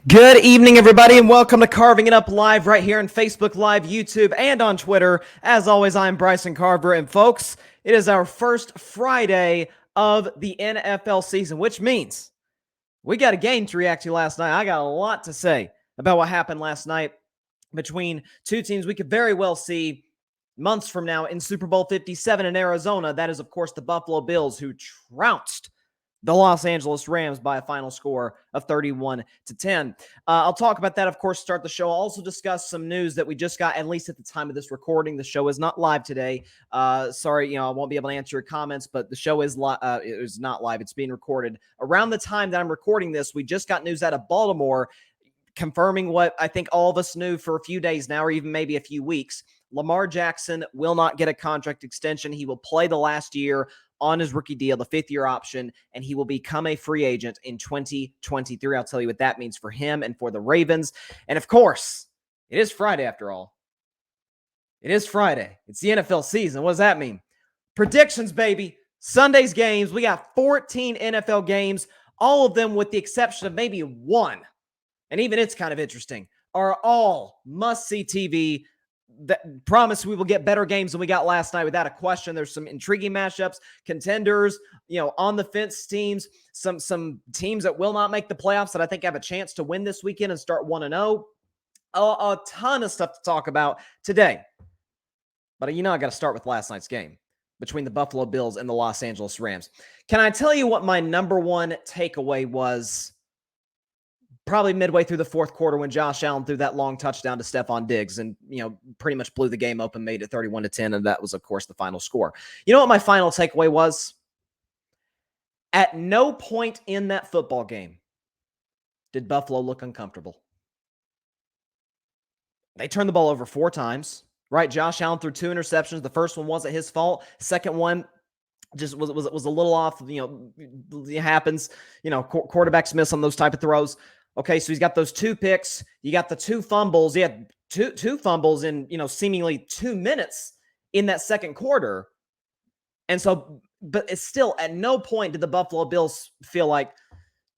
Good evening, everybody, and welcome to Carving It Up Live right here on Facebook Live, YouTube, and on Twitter. As always, I'm Bryson Carver, and folks, it is our first Friday of the NFL season, which means we got a game to react to last night. I got a lot to say about what happened last night between two teams we could very well see months from now in Super Bowl 57 in Arizona. That is, of course, the Buffalo Bills, who trounced the Los Angeles Rams by a final score of 31-10. I'll talk about that, of course, start the show. I'll also discuss some news that we just got, at least at the time of this recording. The show is not live today. Sorry, I won't be able to answer your comments, but the show is it is not live. It's being recorded. Around the time that I'm recording this, we just got news out of Baltimore confirming what I think all of us knew for a few days now, or even maybe a few weeks. Lamar Jackson will not get a contract extension. He will play the last year on his rookie deal, the fifth-year option, and he will become a free agent in 2023. I'll tell you what that means for him and for the Ravens. And, of course, it is Friday after all. It is Friday. It's the NFL season. What does that mean? Predictions, baby. Sunday's games. We got 14 NFL games, all of them with the exception of maybe one, and even it's kind of interesting, are all must-see TV. That promise we will get better games than we got last night without a question. There's some intriguing matchups, contenders, on the fence teams, some teams that will not make the playoffs that I think have a chance to win this weekend and start 1-0. A ton of stuff to talk about today. But I got to start with last night's game between the Buffalo Bills and the Los Angeles Rams. Can I tell you what my number one takeaway was? Probably midway through the fourth quarter when Josh Allen threw that long touchdown to Stephon Diggs and, pretty much blew the game open, made it 31-10, and that was, of course, the final score. You know what my final takeaway was? At no point in that football game did Buffalo look uncomfortable. They turned the ball over 4 times, right? Josh Allen threw 2 interceptions. The first one wasn't his fault. Second one just was a little off. It happens. Quarterbacks miss on those type of throws. Okay, so he's got those 2 picks. You got the 2 fumbles. He had two fumbles in, seemingly 2 minutes in that second quarter. And so, but it's still, at no point did the Buffalo Bills feel like,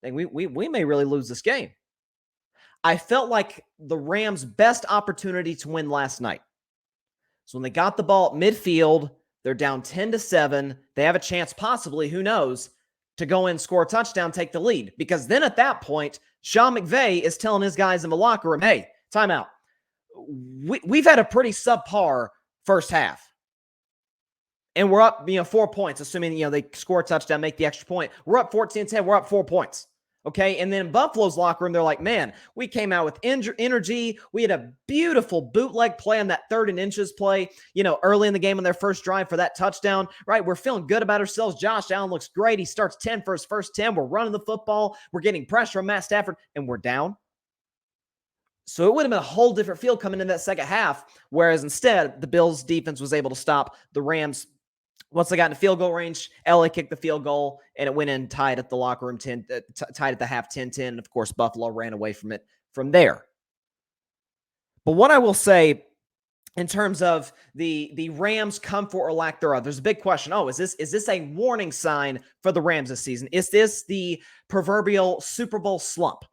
we may really lose this game. I felt like the Rams' best opportunity to win last night. So when they got the ball at midfield, they're down 10-7. They have a chance, possibly, who knows, to go in, score a touchdown, take the lead. Because then at that point, Sean McVay is telling his guys in the locker room, hey, timeout. We've had a pretty subpar first half. And we're up, 4 points, assuming, they score a touchdown, make the extra point. We're up 14-10. We're up 4 points. Okay, and then in Buffalo's locker room, they're like, man, we came out with energy. We had a beautiful bootleg play on that 3rd and inches play, early in the game on their first drive for that touchdown, right? We're feeling good about ourselves. Josh Allen looks great. He starts 10 for his first 10. We're running the football. We're getting pressure on Matt Stafford, and we're down. So it would have been a whole different feel coming into that second half, whereas instead, the Bills' defense was able to stop the Rams. Once they got in the field goal range, LA kicked the field goal, and it went in tied at the locker room, tied at the half 10-10. And, of course, Buffalo ran away from it from there. But what I will say in terms of the Rams' comfort or lack thereof, there's a big question. Oh, is this a warning sign for the Rams this season? Is this the proverbial Super Bowl slump?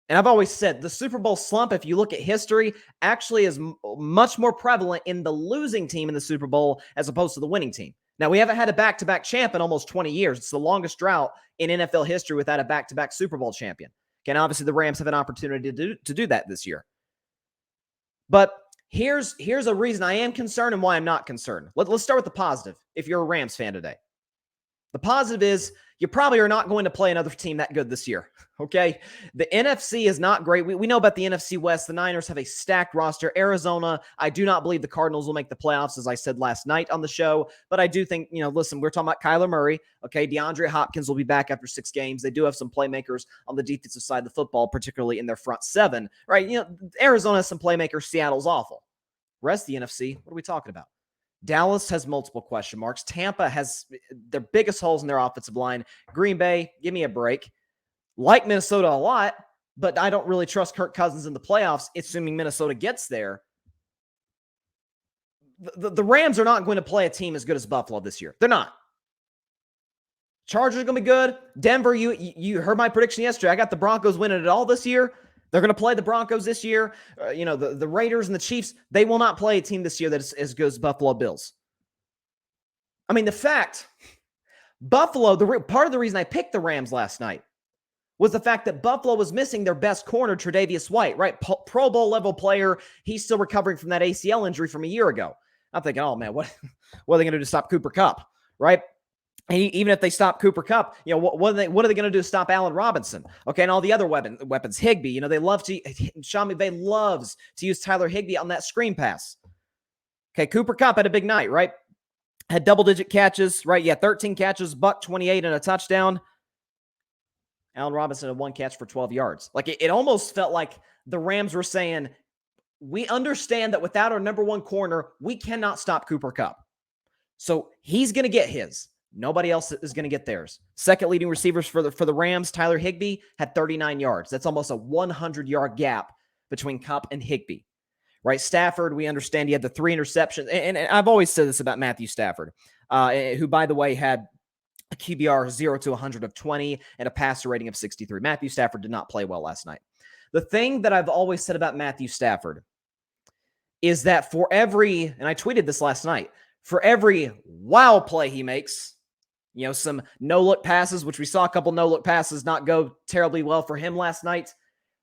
And I've always said the Super Bowl slump, if you look at history, actually is much more prevalent in the losing team in the Super Bowl as opposed to the winning team. Now, we haven't had a back-to-back champ in almost 20 years. It's the longest drought in NFL history without a back-to-back Super Bowl champion. And obviously, the Rams have an opportunity to do that this year. But here's a reason I am concerned and why I'm not concerned. Let's start with the positive if you're a Rams fan today. The positive is you probably are not going to play another team that good this year, okay? The NFC is not great. We know about the NFC West. The Niners have a stacked roster. Arizona, I do not believe the Cardinals will make the playoffs, as I said last night on the show. But I do think, listen, we're talking about Kyler Murray, okay? DeAndre Hopkins will be back after 6 games. They do have some playmakers on the defensive side of the football, particularly in their front 7, right? Arizona has some playmakers. Seattle's awful. Rest of the NFC, what are we talking about? Dallas has multiple question marks. Tampa has their biggest holes in their offensive line. Green Bay, give me a break. Like Minnesota a lot, but I don't really trust Kirk Cousins in the playoffs, assuming Minnesota gets there. The Rams are not going to play a team as good as Buffalo this year. They're not. Chargers are going to be good. Denver, you heard my prediction yesterday. I got the Broncos winning it all this year. They're going to play the Broncos this year. The Raiders and the Chiefs, they will not play a team this year that is as good as Buffalo Bills. I mean, the fact, Buffalo, part of the reason I picked the Rams last night was the fact that Buffalo was missing their best corner, Tre'Davious White, right? Pro Bowl level player. He's still recovering from that ACL injury from a year ago. I'm thinking, oh man, what are they going to do to stop Cooper Kupp, right? And even if they stop Cooper Kupp, what are they going to do to stop Allen Robinson? Okay, and all the other weapons, Higbee. They love to. Sean McVay loves to use Tyler Higbee on that screen pass. Okay, Cooper Kupp had a big night, right? Had double-digit catches, right? Yeah, 13 catches, $128 and a touchdown. Allen Robinson had 1 catch for 12 yards. Like it almost felt like the Rams were saying, we understand that without our number one corner, we cannot stop Cooper Kupp. So he's going to get his. Nobody else is going to get theirs. Second leading receivers for the Rams, Tyler Higbee, had 39 yards. That's almost a 100-yard gap between Kupp and Higbee. Right? Stafford, we understand he had the 3 interceptions. And I've always said this about Matthew Stafford, who, by the way, had a QBR 0 to 100 of 20 and a passer rating of 63. Matthew Stafford did not play well last night. The thing that I've always said about Matthew Stafford is that for every, and I tweeted this last night, for every wow play he makes, some no-look passes, which we saw a couple no-look passes not go terribly well for him last night.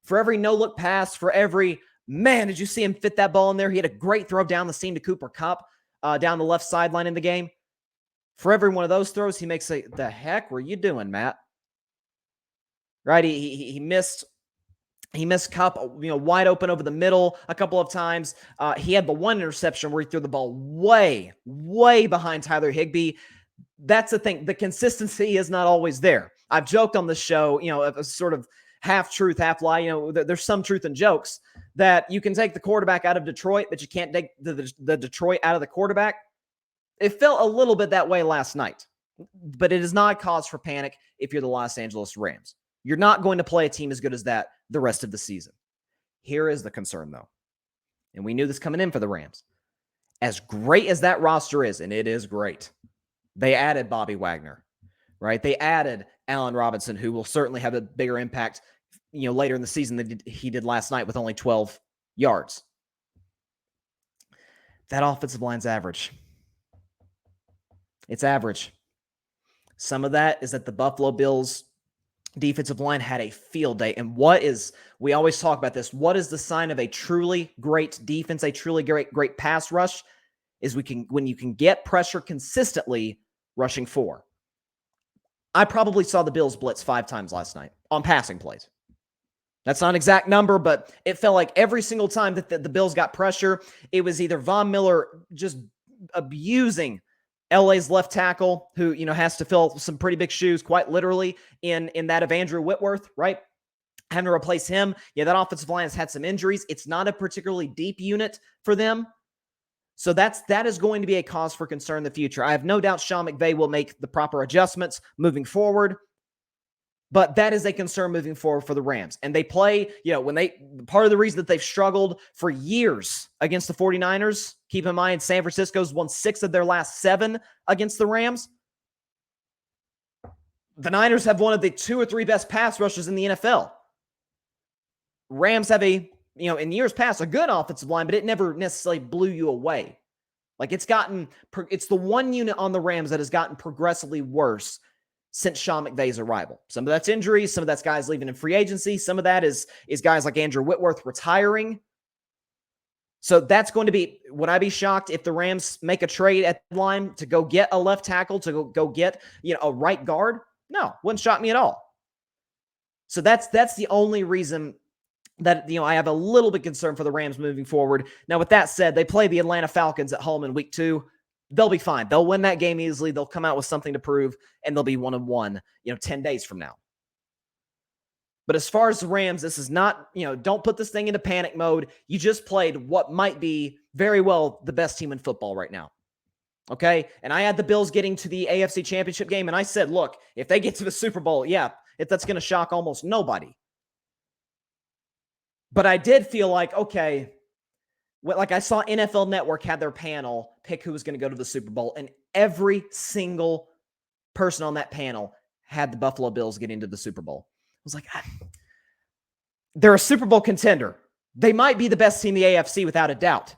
For every no-look pass, for every, man, did you see him fit that ball in there? He had a great throw down the seam to Cooper Kupp down the left sideline in the game. For every one of those throws, he makes the heck were you doing, Matt? Right? He missed Kupp, wide open over the middle a couple of times. He had the one interception where he threw the ball way, way behind Tyler Higbee. That's the thing. The consistency is not always there. I've joked on this show, a sort of half truth, half lie. There's some truth in jokes that you can take the quarterback out of Detroit, but you can't take the Detroit out of the quarterback. It felt a little bit that way last night, but it is not a cause for panic if you're the Los Angeles Rams. You're not going to play a team as good as that the rest of the season. Here is the concern, though, and we knew this coming in for the Rams. As great as that roster is, and it is great, they added Bobby Wagner, right? They added Allen Robinson, who will certainly have a bigger impact, later in the season than he did last night with only 12 yards. That offensive line's average. It's average. Some of that is that the Buffalo Bills defensive line had a field day. And we always talk about this, what is the sign of a truly great defense, a truly great pass rush, is when you can get pressure consistently rushing 4. I probably saw the Bills blitz 5 times last night on passing plays. That's not an exact number, but it felt like every single time that the Bills got pressure, it was either Von Miller just abusing LA's left tackle, who, has to fill some pretty big shoes, quite literally, in that of Andrew Whitworth, right? Having to replace him. Yeah, that offensive line has had some injuries. It's not a particularly deep unit for them. So that is going to be a cause for concern in the future. I have no doubt Sean McVay will make the proper adjustments moving forward. But that is a concern moving forward for the Rams. And they play, part of the reason that they've struggled for years against the 49ers, keep in mind, San Francisco's won 6 of their last 7 against the Rams. The Niners have one of the 2 or 3 best pass rushers in the NFL. Rams have in years past, a good offensive line, but it never necessarily blew you away. Like it's the one unit on the Rams that has gotten progressively worse since Sean McVay's arrival. Some of that's injuries, some of that's guys leaving in free agency, some of that is guys like Andrew Whitworth retiring. So that's going to be, would I be shocked if the Rams make a trade at the line to go get a left tackle, to go get, a right guard? No, wouldn't shock me at all. So that's the only reason that, I have a little bit concerned for the Rams moving forward. Now, with that said, they play the Atlanta Falcons at home in week 2. They'll be fine. They'll win that game easily. They'll come out with something to prove, and they'll be 1-1, 10 days from now. But as far as the Rams, this is not, don't put this thing into panic mode. You just played what might be very well the best team in football right now. Okay? And I had the Bills getting to the AFC Championship game, and I said, look, if they get to the Super Bowl, that's going to shock almost nobody. But I did feel like, okay, like I saw NFL Network had their panel pick who was going to go to the Super Bowl, and every single person on that panel had the Buffalo Bills get into the Super Bowl. I was like, They're a Super Bowl contender. They might be the best team in the AFC without a doubt,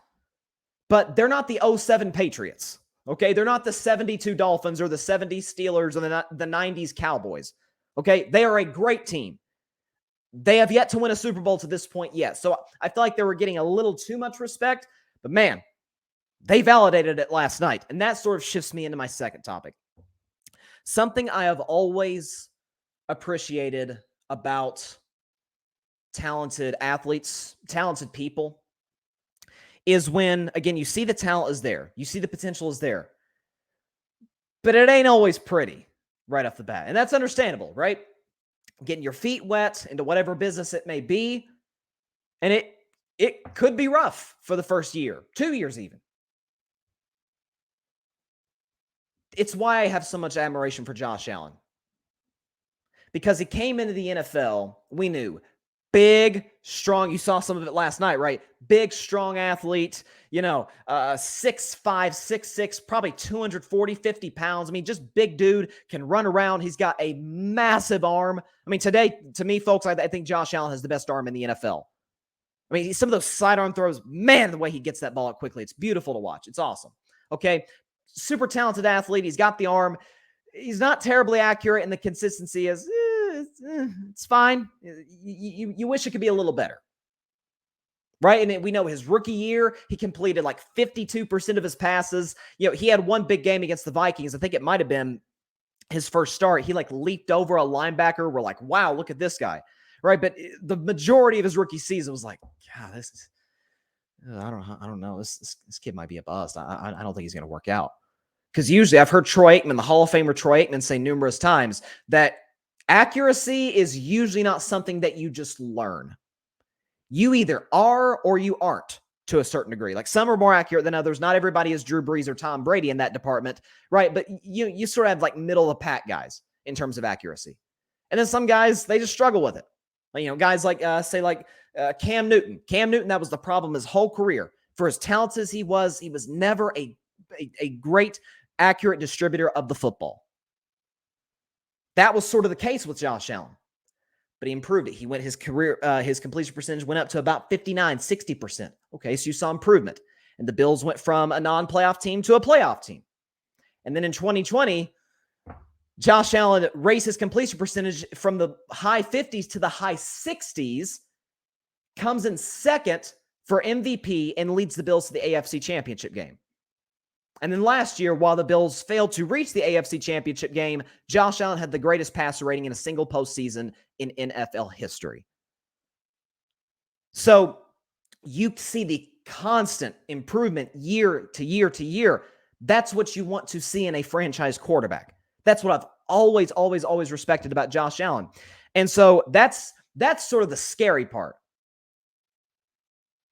but they're not the '07 Patriots. Okay, they're not the '72 Dolphins or the '70s Steelers or the '90s Cowboys. Okay, they are a great team. They have yet to win a Super Bowl to this point yet. So I feel like they were getting a little too much respect, but man, they validated it last night. And that sort of shifts me into my second topic. Something I have always appreciated about talented athletes, talented people, is when, again, you see the talent is there. You see the potential is there. But it ain't always pretty right off the bat. And that's understandable, right? Getting your feet wet into whatever business it may be. And it could be rough for the first year, 2 years even. It's why I have so much admiration for Josh Allen. Because he came into the NFL, we knew, big, strong. You saw some of it last night, right? Big, strong athlete, 6'5", 6'6", probably 240, 50 pounds. I mean, just big dude, can run around. He's got a massive arm. I mean, today, to me, folks, I think Josh Allen has the best arm in the NFL. I mean, some of those sidearm throws, man, the way he gets that ball out quickly, it's beautiful to watch. It's awesome. Okay, super talented athlete. He's got the arm. He's not terribly accurate, and the consistency is it's fine. You wish it could be a little better, right? And we know his rookie year, he completed like 52% of his passes. He had one big game against the Vikings. I think it might have been his first start. He like leaped over a linebacker. We're like, wow, look at this guy, right? But the majority of his rookie season was like, God, this is, I don't know. This kid might be a bust. I don't think he's going to work out. Because usually I've heard Troy Aikman, the Hall of Famer Troy Aikman, say numerous times that accuracy is usually not something that you just learn. You either are or you aren't to a certain degree. Like some are more accurate than others. Not everybody is Drew Brees or Tom Brady in that department, right? But you sort of have like middle of the pack guys in terms of accuracy. And then some guys, they just struggle with it. Guys like, Cam Newton. Cam Newton, that was the problem his whole career. For as talented as he was never a great, accurate distributor of the football. That was sort of the case with Josh Allen, but he improved it. He went his completion percentage went up to about 59, 60%. Okay, so you saw improvement. And the Bills went from a non-playoff team to a playoff team. And then in 2020, Josh Allen raised his completion percentage from the high 50s to the high 60s, comes in second for MVP, and leads the Bills to the AFC Championship game. And then last year, while the Bills failed to reach the AFC Championship game, Josh Allen had the greatest passer rating in a single postseason in NFL history. So you see the constant improvement year to year to year. That's what you want to see in a franchise quarterback. That's what I've always respected about Josh Allen. And so that's sort of the scary part.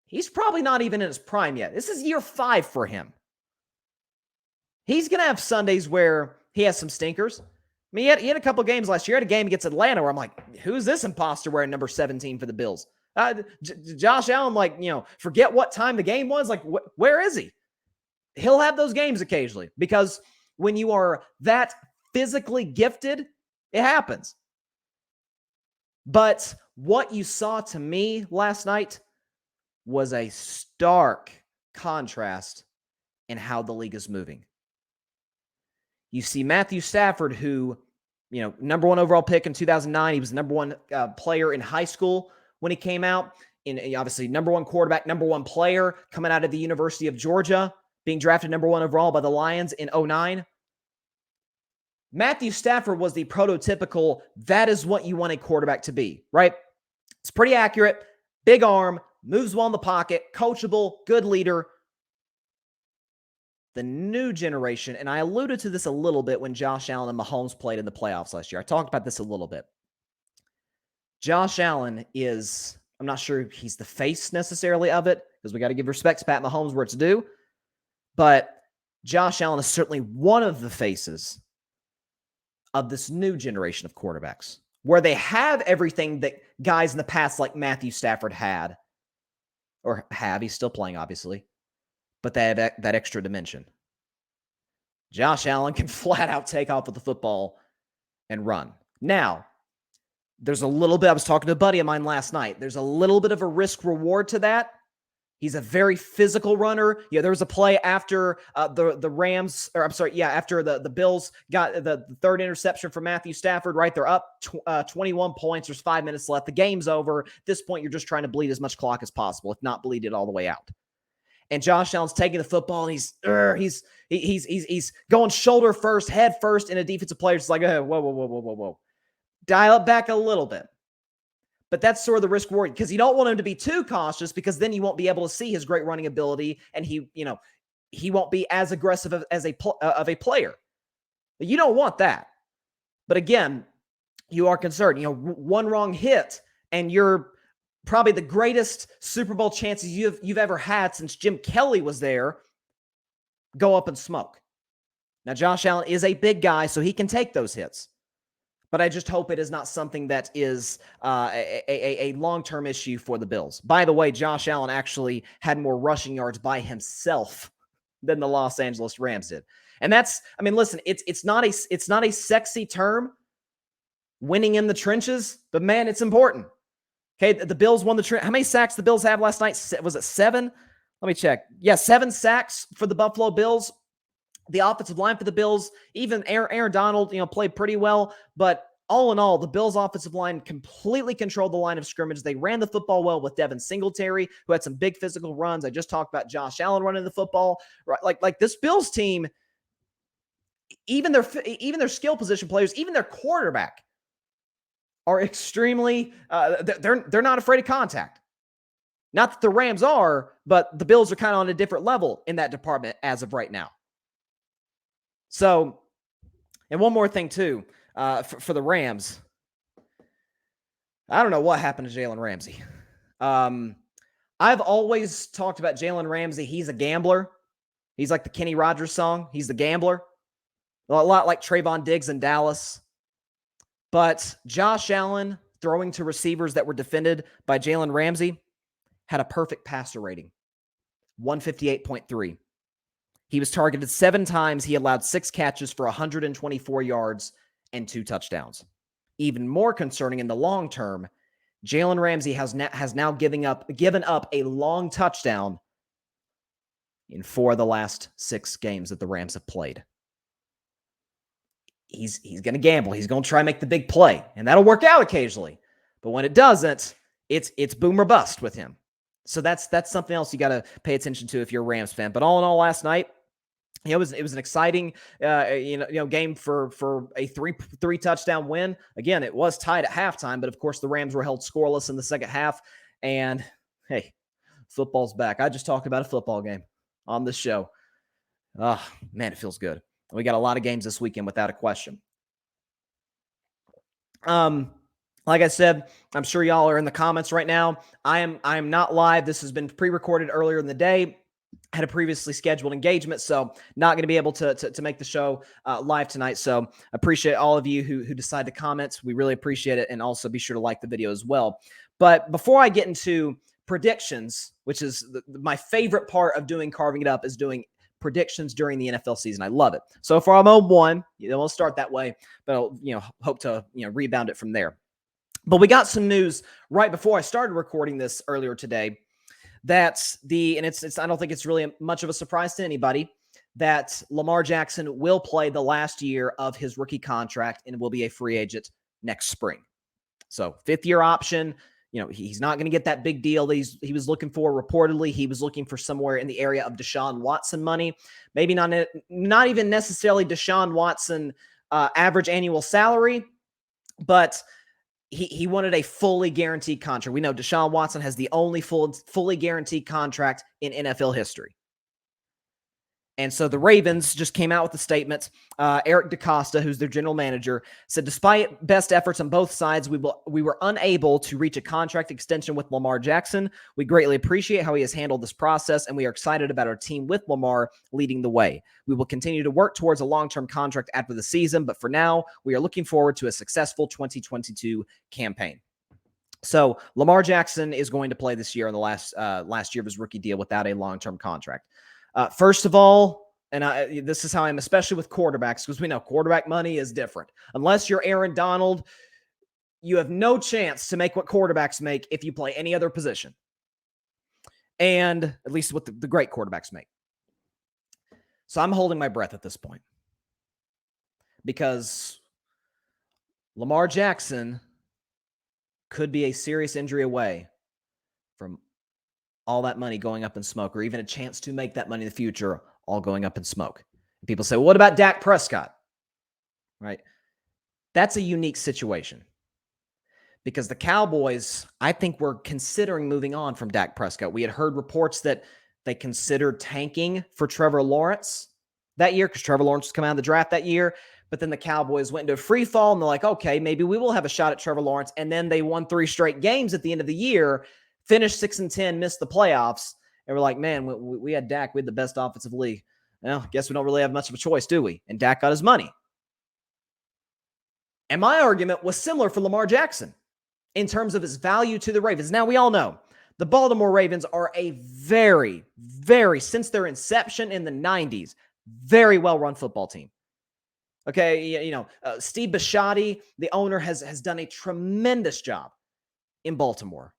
He's probably not even in his prime yet. This is year 5 for him. He's going to have Sundays where he has some stinkers. I mean, he had a couple games last year. He had a game against Atlanta where I'm like, who's this imposter wearing number 17 for the Bills? Josh Allen, forget what time the game was. Like, where is he? He'll have those games occasionally because when you are that physically gifted, it happens. But what you saw to me last night was a stark contrast in how the league is moving. You see Matthew Stafford, who, number 1 overall pick in 2009. He was the number 1 player in high school when he came out. And obviously, number 1 quarterback, number 1 player coming out of the University of Georgia, being drafted number 1 overall by the Lions in 2009. Matthew Stafford was the prototypical, that is what you want a quarterback to be, right? It's pretty accurate, big arm, moves well in the pocket, coachable, good leader. The new generation, and I alluded to this a little bit when Josh Allen and Mahomes played in the playoffs last year. I talked about this a little bit. Josh Allen is, I'm not sure he's the face necessarily of it, because we got to give respect to Pat Mahomes where it's due, but Josh Allen is certainly one of the faces of this new generation of quarterbacks, where they have everything that guys in the past like Matthew Stafford had, or have. He's still playing, obviously. But they have that extra dimension. Josh Allen can flat out take off with the football and run. Now, There's a little bit, I was talking to a buddy of mine last night. There's a little bit of a risk reward to that. He's a very physical runner. Yeah, there was a play after the Rams, or I'm sorry, yeah, after the Bills got the third interception from Matthew Stafford, right? They're up 21 points. There's 5 minutes left. The game's over. At this point, you're just trying to bleed as much clock as possible, if not bleed it all the way out. And Josh Allen's taking the football, and he's going shoulder first, head first, and a defensive player just like, oh, whoa. Dial it back a little bit. But that's sort of the risk reward, because you don't want him to be too cautious, because then you won't be able to see his great running ability, and he won't be as aggressive of a player. You don't want that. But again, you are concerned. One wrong hit, and you're probably the greatest Super Bowl chances you've ever had since Jim Kelly was there go up in smoke. Now, Josh Allen is a big guy, so he can take those hits. But I just hope it is not something that is a long-term issue for the Bills. By the way, Josh Allen actually had more rushing yards by himself than the Los Angeles Rams did. And that's, I mean, listen, it's not a sexy term, winning in the trenches, but man, it's important. Okay, the Bills won the trench. How many sacks the Bills have last night? Was it 7? Let me check. Yeah, 7 sacks for the Buffalo Bills. The offensive line for the Bills, even Aaron Donald, played pretty well. But all in all, the Bills' offensive line completely controlled the line of scrimmage. They ran the football well with Devin Singletary, who had some big physical runs. I just talked about Josh Allen running the football. Right, like this Bills team, even their skill position players, even their quarterback, are extremely. They're not afraid of contact. Not that the Rams are, but the Bills are kind of on a different level in that department as of right now. So, and one more thing too, for the Rams, I don't know what happened to Jalen Ramsey. I've always talked about Jalen Ramsey. He's a gambler. He's like the Kenny Rogers song. He's the gambler. A lot like Trayvon Diggs in Dallas. But Josh Allen throwing to receivers that were defended by Jalen Ramsey had a perfect passer rating, 158.3. He was targeted 7 times. He allowed 6 catches for 124 yards and 2 touchdowns. Even more concerning in the long term, Jalen Ramsey has now given up a long touchdown in 4 of the last 6 games that the Rams have played. He's going to gamble. He's going to try and make the big play, and that'll work out occasionally. But when it doesn't, it's boom or bust with him. So that's something else you got to pay attention to if you're a Rams fan. But all in all, last night, it was an exciting game for a three touchdown win. Again, it was tied at halftime, but of course the Rams were held scoreless in the second half. And hey, football's back. I just talked about a football game on this show. Oh man, it feels good. We got a lot of games this weekend without a question. Like I said, I'm sure y'all are in the comments right now. I am not live. This has been pre-recorded earlier in the day. Had a previously scheduled engagement, so not going to be able to make the show live tonight. So appreciate all of you who decide to comment. We really appreciate it, and also be sure to like the video as well. But before I get into predictions, which is my favorite part of doing Carving It Up, is doing predictions during the NFL season. I love it. So far, I'm 0-1. We'll start that way, but I'll hope to rebound it from there. But we got some news right before I started recording this earlier today. That's and I don't think it's really much of a surprise to anybody that Lamar Jackson will play the last year of his rookie contract and will be a free agent next spring. So 5th-year option. He's not going to get that big deal that he was looking for. Reportedly, he was looking for somewhere in the area of Deshaun Watson money. Maybe not even necessarily Deshaun Watson average annual salary, but he wanted a fully guaranteed contract. We know Deshaun Watson has the only fully guaranteed contract in NFL history. And so the Ravens just came out with a statement. Eric DaCosta, who's their general manager, said, despite best efforts on both sides, we were unable to reach a contract extension with Lamar Jackson. We greatly appreciate how he has handled this process, and we are excited about our team with Lamar leading the way. We will continue to work towards a long-term contract after the season, but for now, we are looking forward to a successful 2022 campaign. So Lamar Jackson is going to play this year in the last year of his rookie deal without a long-term contract. First of all, and this is how I'm, especially with quarterbacks, because we know quarterback money is different. Unless you're Aaron Donald, you have no chance to make what quarterbacks make if you play any other position. And at least what the great quarterbacks make. So I'm holding my breath at this point because Lamar Jackson could be a serious injury away from all that money going up in smoke, or even a chance to make that money in the future all going up in smoke. And people say, well, what about Dak Prescott? Right? That's a unique situation because the Cowboys, I think, were considering moving on from Dak Prescott. We had heard reports that they considered tanking for Trevor Lawrence that year because Trevor Lawrence was coming out of the draft that year. But then the Cowboys went into a free fall and they're like, okay, maybe we will have a shot at Trevor Lawrence. And then they won 3 straight games at the end of the year, finished 6-10, missed the playoffs. And we're like, man, we had Dak. We had the best offensive league. Well, guess we don't really have much of a choice, do we? And Dak got his money. And my argument was similar for Lamar Jackson in terms of his value to the Ravens. Now, we all know the Baltimore Ravens are a very, very, since their inception in the 90s, very well-run football team. Okay, Steve Bisciotti, the owner, has done a tremendous job in Baltimore,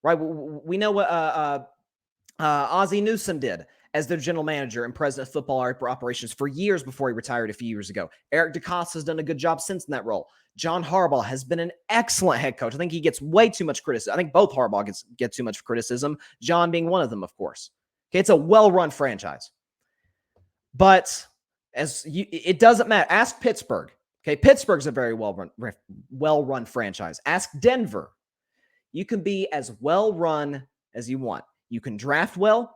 right? We know what Ozzie Newsome did as their general manager and president of football operations for years before he retired a few years ago. Eric DeCosta has done a good job since in that role. John Harbaugh has been an excellent head coach. I think he gets way too much criticism. I think both Harbaugh get too much criticism, John being one of them, of course. Okay, it's a well-run franchise. But it doesn't matter. Ask Pittsburgh. Okay, Pittsburgh's a very well-run franchise. Ask Denver. You can be as well-run as you want. You can draft well.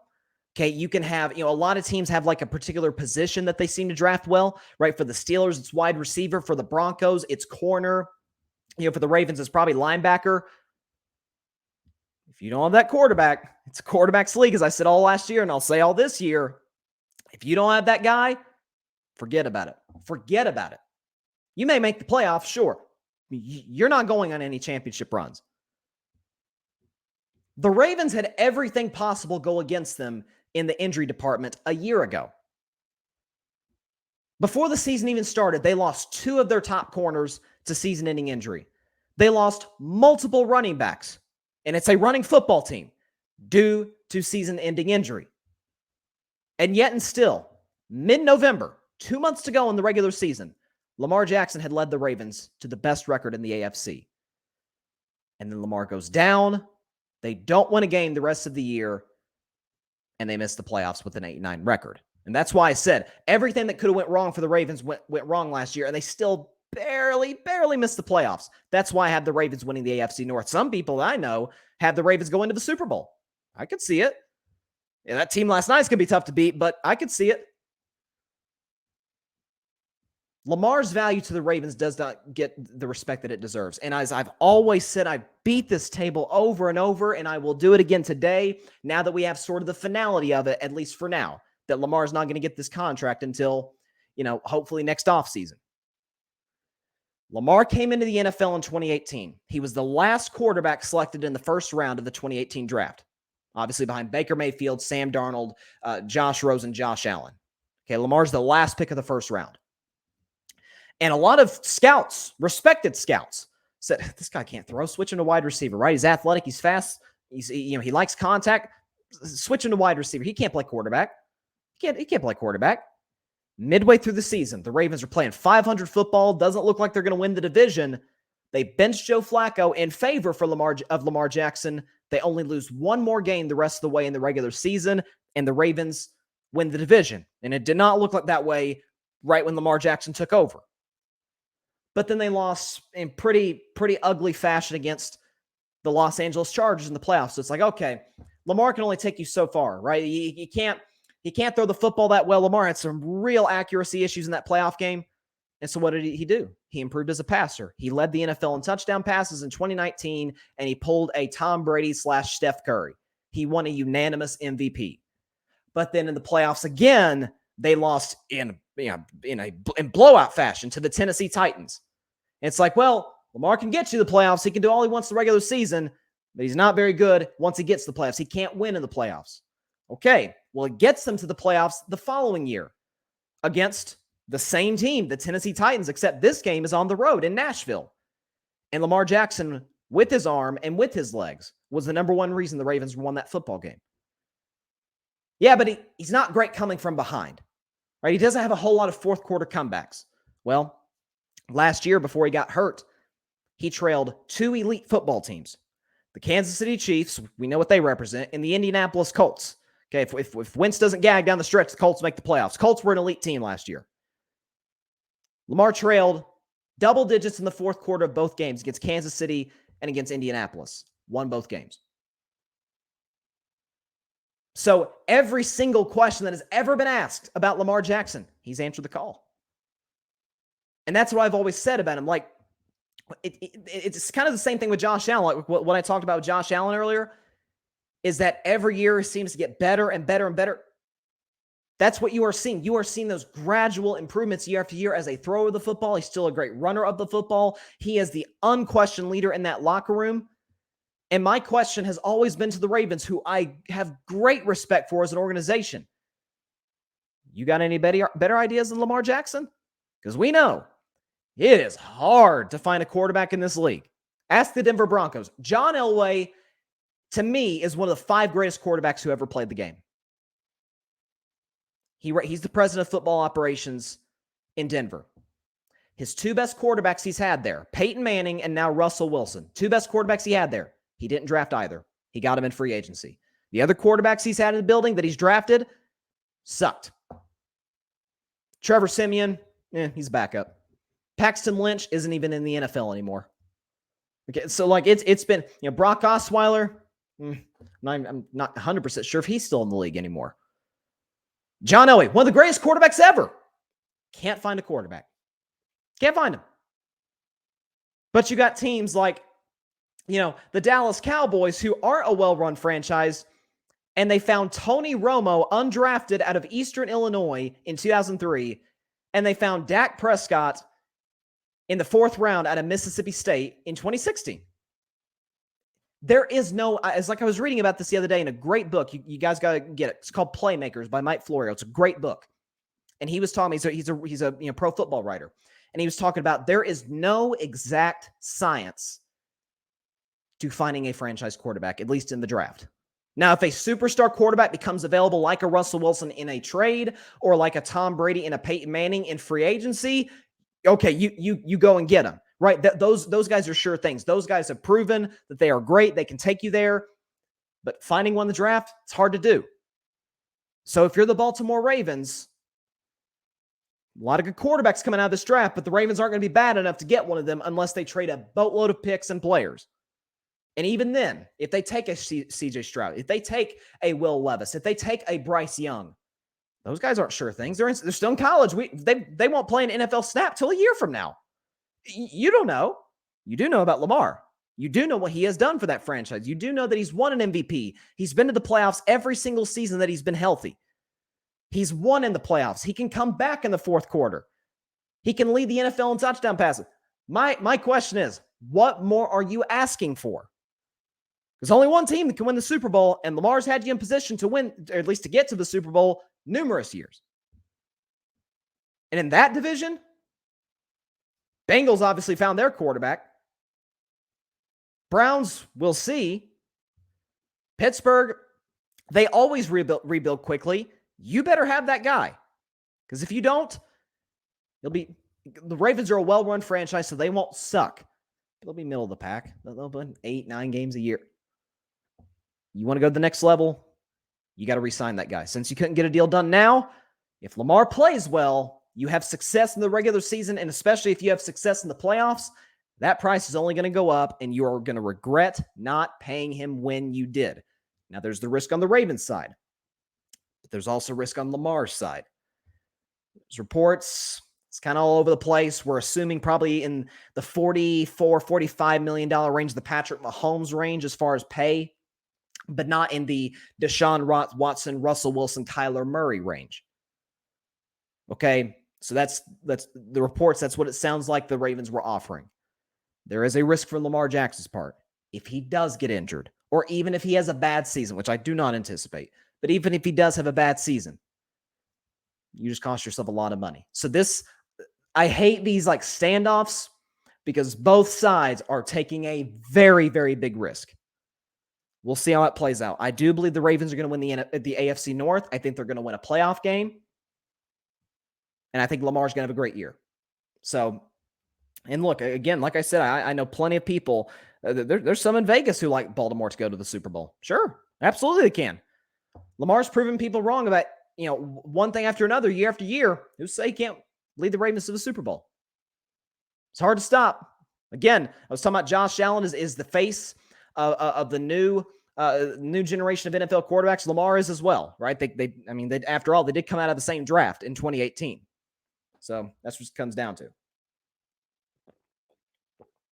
Okay, you can have, a lot of teams have like a particular position that they seem to draft well, right? For the Steelers, it's wide receiver. For the Broncos, it's corner. For the Ravens, it's probably linebacker. If you don't have that quarterback, it's a quarterback's league, as I said all last year, and I'll say all this year. If you don't have that guy, forget about it. Forget about it. You may make the playoffs, sure. You're not going on any championship runs. The Ravens had everything possible go against them in the injury department a year ago. Before the season even started, they lost 2 of their top corners to season-ending injury. They lost multiple running backs, and it's a running football team, due to season-ending injury. And yet and still, mid-November, 2 months to go in the regular season, Lamar Jackson had led the Ravens to the best record in the AFC. And then Lamar goes down. They don't win a game the rest of the year, and they miss the playoffs with an 8-9 record. And that's why I said everything that could have went wrong for the Ravens went wrong last year, and they still barely missed the playoffs. That's why I had the Ravens winning the AFC North. Some people I know have the Ravens go into the Super Bowl. I could see it. Yeah, that team last night is going to be tough to beat, but I could see it. Lamar's value to the Ravens does not get the respect that it deserves. And as I've always said, I beat this table over and over, and I will do it again today, now that we have sort of the finality of it, at least for now, that Lamar's not going to get this contract until, hopefully next offseason. Lamar came into the NFL in 2018. He was the last quarterback selected in the first round of the 2018 draft. Obviously behind Baker Mayfield, Sam Darnold, Josh Rosen, Josh Allen. Okay, Lamar's the last pick of the first round. And a lot of scouts, respected scouts, said, this guy can't throw. Switch him to wide receiver, right? He's athletic. He's fast. He likes contact. Switch him to wide receiver. He can't play quarterback. He can't play quarterback. Midway through the season, the Ravens are playing 500 football. Doesn't look like they're going to win the division. They bench Joe Flacco in favor for Lamar Jackson. They only lose one more game the rest of the way in the regular season, and the Ravens win the division. And it did not look like that way right when Lamar Jackson took over. But then they lost in pretty ugly fashion against the Los Angeles Chargers in the playoffs. So it's like, okay, Lamar can only take you so far, right? He can't throw the football that well. Lamar had some real accuracy issues in that playoff game. And so what did he do? He improved as a passer. He led the NFL in touchdown passes in 2019, and he pulled a Tom Brady / Steph Curry. He won a unanimous MVP. But then in the playoffs again, they lost in blowout fashion to the Tennessee Titans. And it's like, well, Lamar can get you to the playoffs. He can do all he wants the regular season, but he's not very good once he gets to the playoffs. He can't win in the playoffs. Okay, well, it gets them to the playoffs the following year against the same team, the Tennessee Titans, except this game is on the road in Nashville. And Lamar Jackson, with his arm and with his legs, was the number one reason the Ravens won that football game. Yeah, but he's not great coming from behind, right? He doesn't have a whole lot of fourth quarter comebacks. Well, last year before he got hurt, he trailed two elite football teams, the Kansas City Chiefs, we know what they represent, and the Indianapolis Colts. Okay, if Wentz doesn't gag down the stretch, the Colts make the playoffs. Colts were an elite team last year. Lamar trailed double digits in the fourth quarter of both games against Kansas City and against Indianapolis. Won both games. So every single question that has ever been asked about Lamar Jackson, he's answered the call. And that's what I've always said about him. Like, it's kind of the same thing with Josh Allen. Like what I talked about with Josh Allen earlier is that every year he seems to get better and better and better. That's what you are seeing. You are seeing those gradual improvements year after year as a thrower of the football. He's still a great runner of the football. He is the unquestioned leader in that locker room. And my question has always been to the Ravens, who I have great respect for as an organization. You got any better ideas than Lamar Jackson? Because we know it is hard to find a quarterback in this league. Ask the Denver Broncos. John Elway, to me, is one of the 5 greatest quarterbacks who ever played the game. He's the president of football operations in Denver. His 2 best quarterbacks he's had there, Peyton Manning and now Russell Wilson. 2 best quarterbacks he had there. He didn't draft either. He got him in free agency. The other quarterbacks he's had in the building that he's drafted sucked. Trevor Siemian, he's backup. Paxton Lynch isn't even in the NFL anymore. Okay, so like it's been, Brock Osweiler, I'm not 100% sure if he's still in the league anymore. John Elway, one of the greatest quarterbacks ever. Can't find a quarterback. Can't find him. But you got teams like, the Dallas Cowboys, who aren't a well-run franchise, and they found Tony Romo undrafted out of Eastern Illinois in 2003, and they found Dak Prescott in the 4th round out of Mississippi State in 2016. There is no, it's like I was reading about this the other day in a great book. You guys got to get it. It's called Playmakers by Mike Florio. It's a great book. And he was talking, he's a pro football writer. And he was talking about there is no exact science to finding a franchise quarterback, at least in the draft. Now, if a superstar quarterback becomes available like a Russell Wilson in a trade or like a Tom Brady and a Peyton Manning in free agency, okay, you go and get them. Right? Those guys are sure things. Those guys have proven that they are great. They can take you there. But finding one in the draft, it's hard to do. So if you're the Baltimore Ravens, a lot of good quarterbacks coming out of this draft, but the Ravens aren't going to be bad enough to get one of them unless they trade a boatload of picks and players. And even then, if they take a CJ Stroud, if they take a Will Levis, if they take a Bryce Young, those guys aren't sure things. They're still in college. They won't play an NFL snap till a year from now. You don't know. You do know about Lamar. You do know what he has done for that franchise. You do know that he's won an MVP. He's been to the playoffs every single season that he's been healthy. He's won in the playoffs. He can come back in the 4th quarter. He can lead the NFL in touchdown passes. My question is, what more are you asking for? There's only one team that can win the Super Bowl, and Lamar's had you in position to win, or at least to get to the Super Bowl, numerous years. And in that division, Bengals obviously found their quarterback. Browns, we'll see. Pittsburgh, they always rebuild quickly. You better have that guy. Because if you don't, the Ravens are a well-run franchise, so they won't suck. They'll be middle of the pack. They'll win 8-9 games a year. You want to go to the next level, you got to re-sign that guy. Since you couldn't get a deal done now, if Lamar plays well, you have success in the regular season, and especially if you have success in the playoffs, that price is only going to go up, and you are going to regret not paying him when you did. Now, there's the risk on the Ravens side, but there's also risk on Lamar's side. There's reports, it's kind of all over the place. We're assuming probably in the $44, $45 million range, the Patrick Mahomes range as far as pay, but not in the Deshaun Watson, Russell Wilson, Kyler Murray range. Okay, so that's the reports. That's what it sounds like the Ravens were offering. There is a risk for Lamar Jackson's part. If he does get injured, or even if he has a bad season, which I do not anticipate, but even if he does have a bad season, you just cost yourself a lot of money. So I hate these like standoffs because both sides are taking a very, very big risk. We'll see how it plays out. I do believe the Ravens are going to win the AFC North. I think they're going to win a playoff game. And I think Lamar's going to have a great year. So, and look, again, like I said, I know plenty of people. There's some in Vegas who like Baltimore to go to the Super Bowl. Sure, absolutely they can. Lamar's proven people wrong about, one thing after another, year after year. Who say he can't lead the Ravens to the Super Bowl? It's hard to stop. Again, I was talking about Josh Allen is the face of the new generation of NFL quarterbacks. Lamar is as well, right? They after all, they did come out of the same draft in 2018. So that's what it comes down to.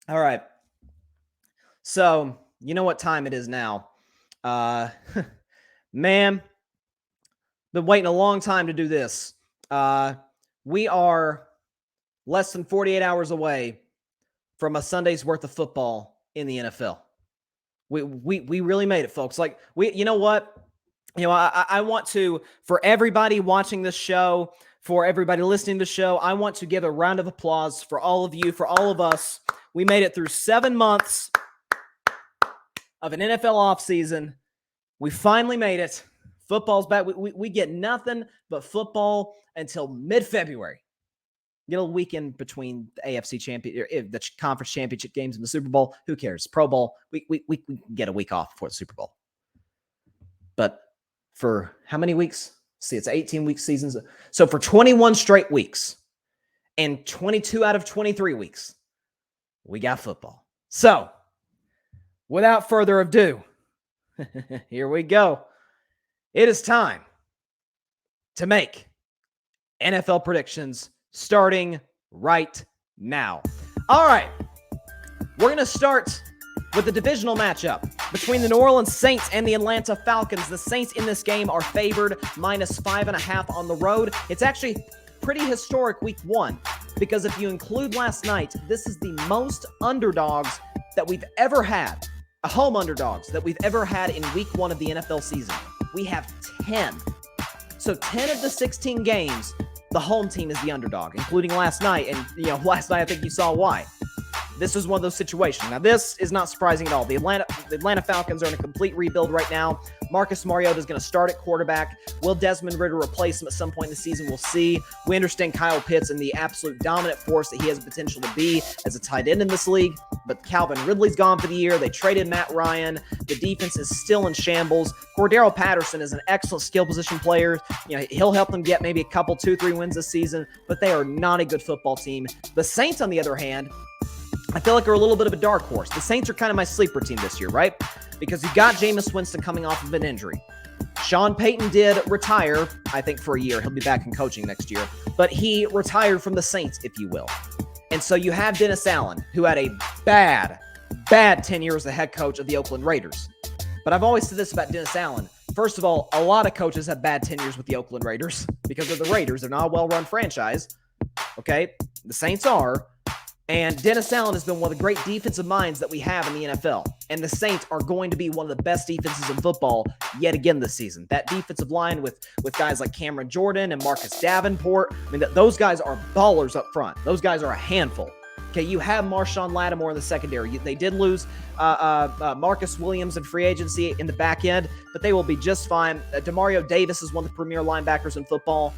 All right. So you know what time it is now. Man, been waiting a long time to do this. We are less than 48 hours away from a Sunday's worth of football in the NFL. We really made it, folks. Like, you know what? I want to, for everybody watching this show, for everybody listening to the show, I want to give a round of applause for all of you, for all of us. We made it through 7 months of an NFL offseason. We finally made it. Football's back. We get nothing but football until mid-February. Get a weekend between the AFC champion, the conference championship games and the Super Bowl. Who cares? Pro Bowl. We can get a week off before the Super Bowl. But for how many weeks? See, it's 18-week seasons. So for 21 straight weeks and 22 out of 23 weeks, we got football. So without further ado, here we go. It is time to make NFL predictions starting right now. All right. We're going to start with the divisional matchup between the New Orleans Saints and the Atlanta Falcons. The Saints in this game are favored -5.5 on the road. It's actually pretty historic week 1 because if you include last night, this is the most underdogs that we've ever had, home underdogs that we've ever had in week 1 of the NFL season. We have 10. So 10 of the 16 games, the home team is the underdog, including last night. And, last night I think you saw why. This is one of those situations. Now, this is not surprising at all. The Atlanta Falcons are in a complete rebuild right now. Marcus Mariota is going to start at quarterback. Will Desmond Ridder replace him at some point in the season? We'll see. We understand Kyle Pitts and the absolute dominant force that he has the potential to be as a tight end in this league. But Calvin Ridley's gone for the year. They traded Matt Ryan. The defense is still in shambles. Cordero Patterson is an excellent skill position player. He'll help them get maybe a couple, 2-3 wins this season, but they are not a good football team. The Saints, on the other hand, I feel like are a little bit of a dark horse. The Saints are kind of my sleeper team this year, right? Because you've got Jameis Winston coming off of an injury. Sean Payton did retire, I think, for a year. He'll be back in coaching next year. But he retired from the Saints, if you will. And so you have Dennis Allen, who had a bad 10 years as head coach of the Oakland Raiders. But I've always said this about Dennis Allen. First of all, a lot of coaches have bad tenures with the Oakland Raiders because they're the Raiders. They're not a well-run franchise. Okay? The Saints are. And Dennis Allen has been one of the great defensive minds that we have in the NFL. And the Saints are going to be one of the best defenses in football yet again this season. That defensive line with guys like Cameron Jordan and Marcus Davenport, those guys are ballers up front. Those guys are a handful. Okay, you have Marshawn Lattimore in the secondary. They did lose Marcus Williams in free agency in the back end, but they will be just fine. Demario Davis is one of the premier linebackers in football.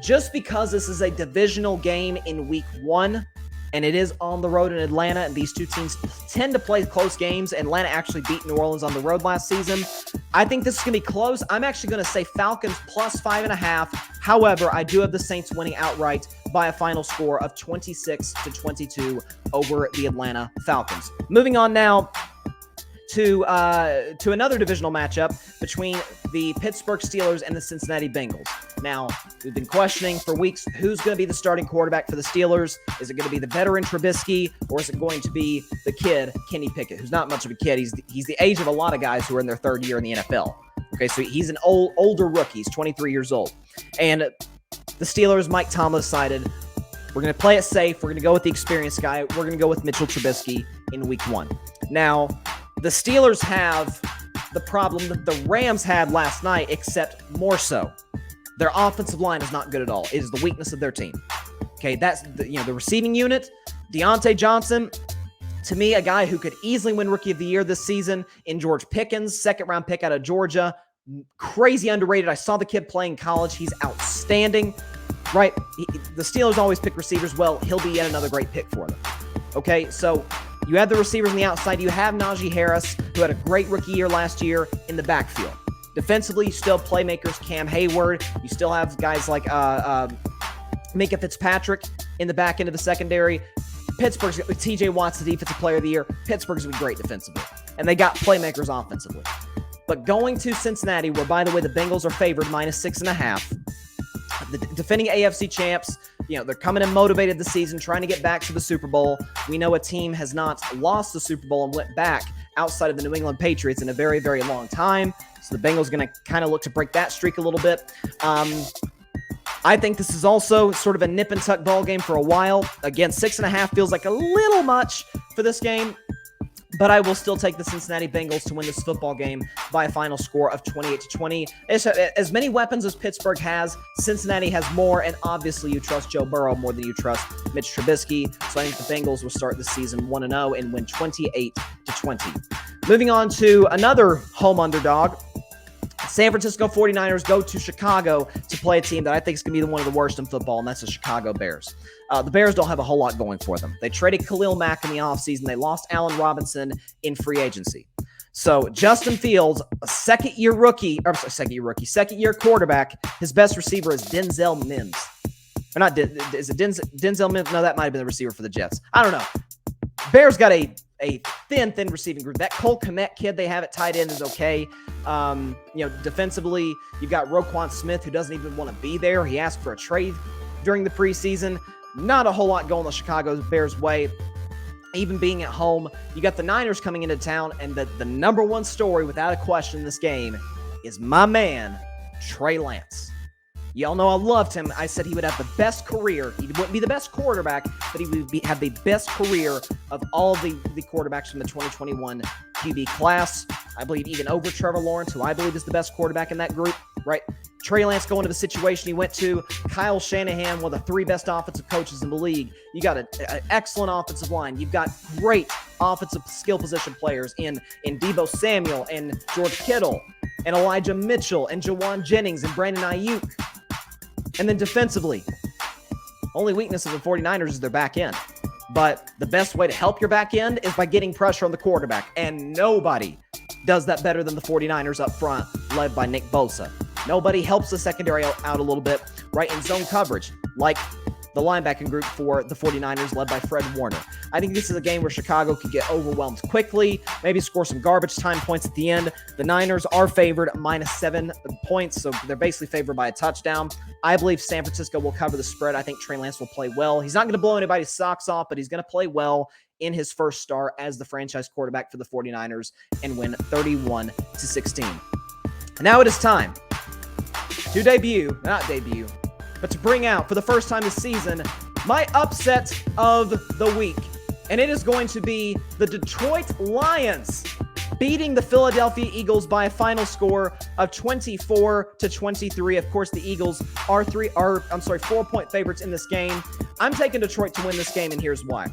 Just because this is a divisional game in week 1, and it is on the road in Atlanta, and these two teams tend to play close games. Atlanta actually beat New Orleans on the road last season. I think this is going to be close. I'm actually going to say Falcons +5.5. However, I do have the Saints winning outright by a final score of 26-22 over the Atlanta Falcons. Moving on now to another divisional matchup between the Pittsburgh Steelers and the Cincinnati Bengals. Now, we've been questioning for weeks who's going to be the starting quarterback for the Steelers. Is it going to be the veteran Trubisky, or is it going to be the kid, Kenny Pickett, who's not much of a kid? He's the age of a lot of guys who are in their third year in the NFL. Okay, so he's an older rookie. He's 23 years old. And the Steelers, Mike Tomlin decided, we're going to play it safe. We're going to go with the experienced guy. We're going to go with Mitchell Trubisky in week 1. Now, the Steelers have the problem that the Rams had last night, except more so. Their offensive line is not good at all. It is the weakness of their team. Okay, that's the receiving unit. Deontay Johnson, to me, a guy who could easily win Rookie of the Year this season in George Pickens, second-round pick out of Georgia. Crazy underrated. I saw the kid play in college. He's outstanding, right? The Steelers always pick receivers well. He'll be yet another great pick for them. Okay, so you have the receivers on the outside. You have Najee Harris, who had a great rookie year last year in the backfield. Defensively, you still have playmakers, Cam Hayward. You still have guys like Minka Fitzpatrick in the back end of the secondary. Pittsburgh's TJ Watt's the defensive player of the year. Pittsburgh's going to be great defensively. And they got playmakers offensively. But going to Cincinnati, where, by the way, the Bengals are favored -6.5. The defending AFC champs, they're coming in motivated this season, trying to get back to the Super Bowl. We know a team has not lost the Super Bowl and went back outside of the New England Patriots in a very, very long time. So the Bengals are going to kind of look to break that streak a little bit. I think this is also sort of a nip and tuck ball game for a while. Again, 6.5 feels like a little much for this game, but I will still take the Cincinnati Bengals to win this football game by a final score of 28-20. As many weapons as Pittsburgh has, Cincinnati has more, and obviously you trust Joe Burrow more than you trust Mitch Trubisky. So I think the Bengals will start the season 1-0 and win 28-20. Moving on to another home underdog. San Francisco 49ers go to Chicago to play a team that I think is going to be one of the worst in football, and that's the Chicago Bears. The Bears don't have a whole lot going for them. They traded Khalil Mack in the offseason. They lost Allen Robinson in free agency. So Justin Fields, a second-year quarterback, his best receiver is Denzel Mims. Or not, is it Denzel Mims? No, that might have been the receiver for the Jets. I don't know. Bears got a thin receiving group. That Cole Kmet kid they have at tight end is okay. Defensively, you've got Roquan Smith, who doesn't even want to be there. He asked for a trade during the preseason. Not a whole lot going the Chicago Bears' way. Even being at home, you got the Niners coming into town, and the number one story, without a question, in this game is my man, Trey Lance. Y'all know I loved him. I said he would have the best career. He wouldn't be the best quarterback, but he would have the best career of all the quarterbacks from the 2021 QB class. I believe even over Trevor Lawrence, who I believe is the best quarterback in that group, right? Trey Lance going to the situation he went to. Kyle Shanahan, one of the three best offensive coaches in the league. You got an excellent offensive line. You've got great offensive skill position players in Deebo Samuel and George Kittle and Elijah Mitchell and Jawan Jennings and Brandon Ayuk. And then defensively, only weakness of the 49ers is their back end. But the best way to help your back end is by getting pressure on the quarterback. And nobody does that better than the 49ers up front, led by Nick Bosa. Nobody helps the secondary out a little bit, right, in zone coverage, like the linebacking group for the 49ers, led by Fred Warner. I think this is a game where Chicago could get overwhelmed quickly, maybe score some garbage time points at the end. The Niners are favored -7 points, so they're basically favored by a touchdown. I believe San Francisco will cover the spread. I think Trey Lance will play well. He's not going to blow anybody's socks off, but he's going to play well in his first start as the franchise quarterback for the 49ers and win 31-16. Now it is time to but to bring out, for the first time this season, my upset of the week. And it is going to be the Detroit Lions beating the Philadelphia Eagles by a final score of 24-23. Of course, the Eagles are 4-point favorites in this game. I'm taking Detroit to win this game, and here's why.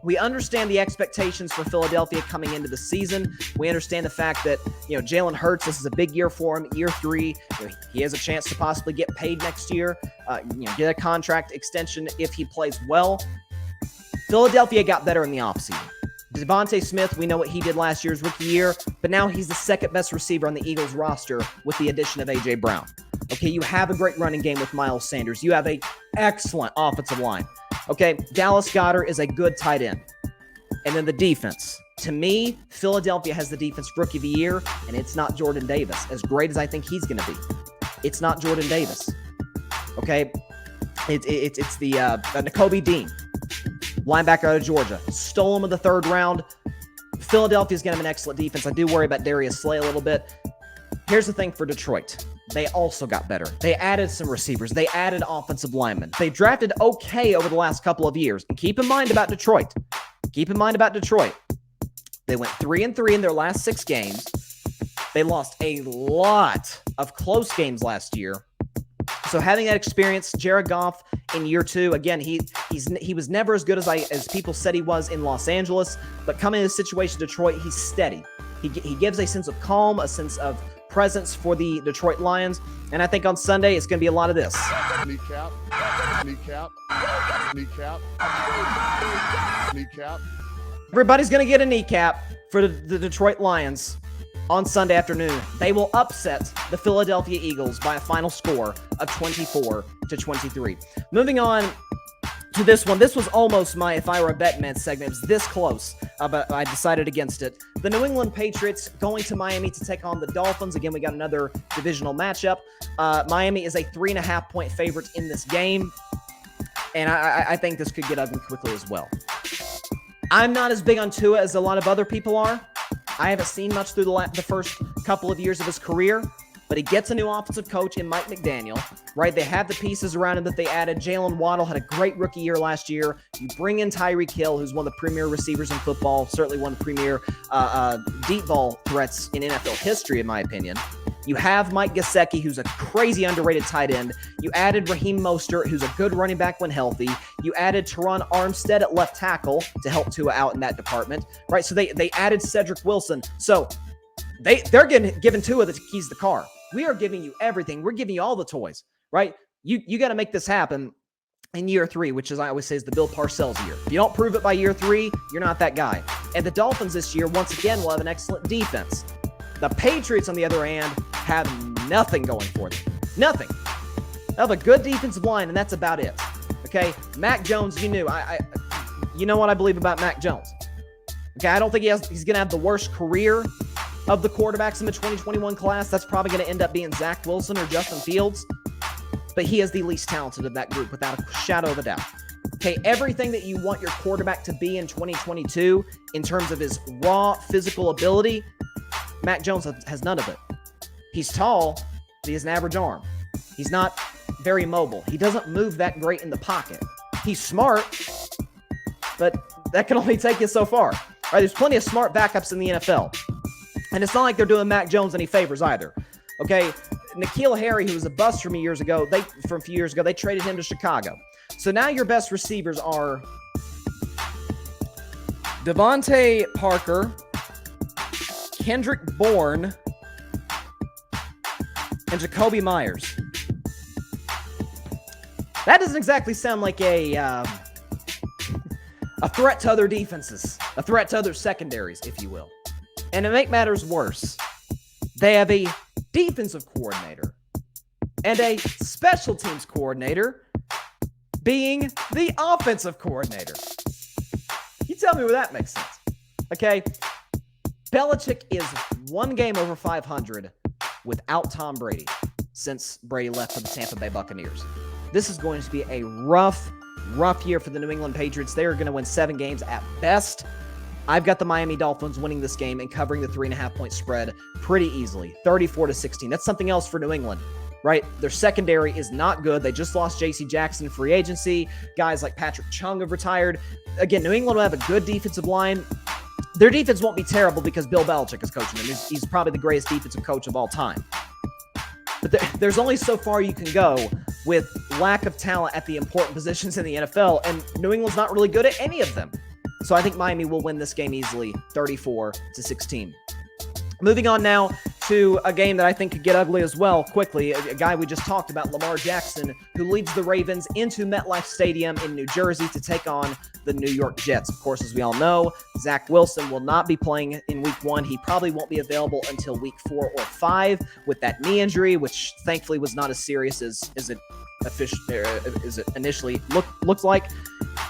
We understand the expectations for Philadelphia coming into the season. We understand the fact that, Jalen Hurts, this is a big year for him, year 3. He has a chance to possibly get paid next year, get a contract extension if he plays well. Philadelphia got better in the offseason. Devontae Smith, we know what he did last year's rookie year, but now he's the second best receiver on the Eagles roster with the addition of A.J. Brown. Okay, you have a great running game with Miles Sanders. You have an excellent offensive line. Okay, Dallas Goedert is a good tight end. And then the defense. To me, Philadelphia has the defense rookie of the year, and it's not Jordan Davis. As great as I think he's going to be, it's not Jordan Davis. Okay, it's the Nakobe Dean, linebacker out of Georgia. Stole him in the 3rd round. Philadelphia's going to have an excellent defense. I do worry about Darius Slay a little bit. Here's the thing for Detroit. They also got better. They added some receivers. They added offensive linemen. They drafted okay over the last couple of years. And keep in mind about Detroit. They went 3-3 in their last 6 games. They lost a lot of close games last year. So having that experience, Jared Goff in year 2, again, he was never as good as people said he was in Los Angeles, but coming in this situation, Detroit, he's steady. He gives a sense of calm, a sense of presence for the Detroit Lions, and I think on Sunday it's going to be a lot of this. Kneecap, kneecap, kneecap, kneecap. Everybody's going to get a kneecap for the Detroit Lions on Sunday afternoon. They will upset the Philadelphia Eagles by a final score of 24-23. Moving on to this one. This was almost my If I Were a Bettin Man segment. It was this close, but I decided against it. The New England Patriots going to Miami to take on the Dolphins. Again, we got another divisional matchup. Miami is a 3.5-point favorite in this game, and I think this could get ugly quickly as well. I'm not as big on Tua as a lot of other people are. I haven't seen much through the first couple of years of his career, but he gets a new offensive coach in Mike McDaniel, right? They have the pieces around him that they added. Jalen Waddle had a great rookie year last year. You bring in Tyreek Hill, who's one of the premier receivers in football, certainly one of the premier deep ball threats in NFL history, in my opinion. You have Mike Gesicki, who's a crazy underrated tight end. You added Raheem Mostert, who's a good running back when healthy. You added Teron Armstead at left tackle to help Tua out in that department, right? So they added Cedric Wilson. So they're giving Tua the keys to the car. We are giving you everything. We're giving you all the toys, right? You got to make this happen in year 3, which is, I always say, is the Bill Parcells year. If you don't prove it by year 3, you're not that guy. And the Dolphins this year, once again, will have an excellent defense. The Patriots, on the other hand, have nothing going for them. Nothing. They have a good defensive line, and that's about it. Okay? Mac Jones, you knew. You know what I believe about Mac Jones. Okay, I don't think he's going to have the worst career of the quarterbacks in the 2021 class. That's probably going to end up being Zach Wilson or Justin Fields. But he is the least talented of that group, without a shadow of a doubt. Okay, everything that you want your quarterback to be in 2022 in terms of his raw physical ability, Mac Jones has none of it. He's tall, but he has an average arm. He's not very mobile. He doesn't move that great in the pocket. He's smart, but that can only take you so far. Right? There's plenty of smart backups in the NFL. And it's not like they're doing Mac Jones any favors either. Okay, N'Keal Harry, who was a bust from a few years ago, they traded him to Chicago. So now your best receivers are Devontae Parker, Kendrick Bourne, and Jacoby Myers. That doesn't exactly sound like a threat to other defenses, a threat to other secondaries, if you will. And to make matters worse, they have a defensive coordinator and a special teams coordinator being the offensive coordinator. You tell me where that makes sense. Okay, Belichick is 1 game over 500 without Tom Brady since Brady left for the Tampa Bay Buccaneers. This is going to be a rough year for the New England Patriots. They are going to win 7 games at best. I've got the Miami Dolphins winning this game and covering the 3.5-point spread pretty easily, 34-16. That's something else for New England, right? Their secondary is not good. They just lost J.C. Jackson in free agency. Guys like Patrick Chung have retired. Again, New England will have a good defensive line. Their defense won't be terrible because Bill Belichick is coaching them. He's probably the greatest defensive coach of all time. But there's only so far you can go with lack of talent at the important positions in the NFL, and New England's not really good at any of them. So I think Miami will win this game easily, 34-16. Moving on now to a game that I think could get ugly as well quickly. A guy we just talked about, Lamar Jackson, who leads the Ravens into MetLife Stadium in New Jersey to take on the New York Jets. Of course, as we all know, Zach Wilson will not be playing in week 1. He probably won't be available until week 4 or 5 with that knee injury, which thankfully was not as serious as it initially looks like.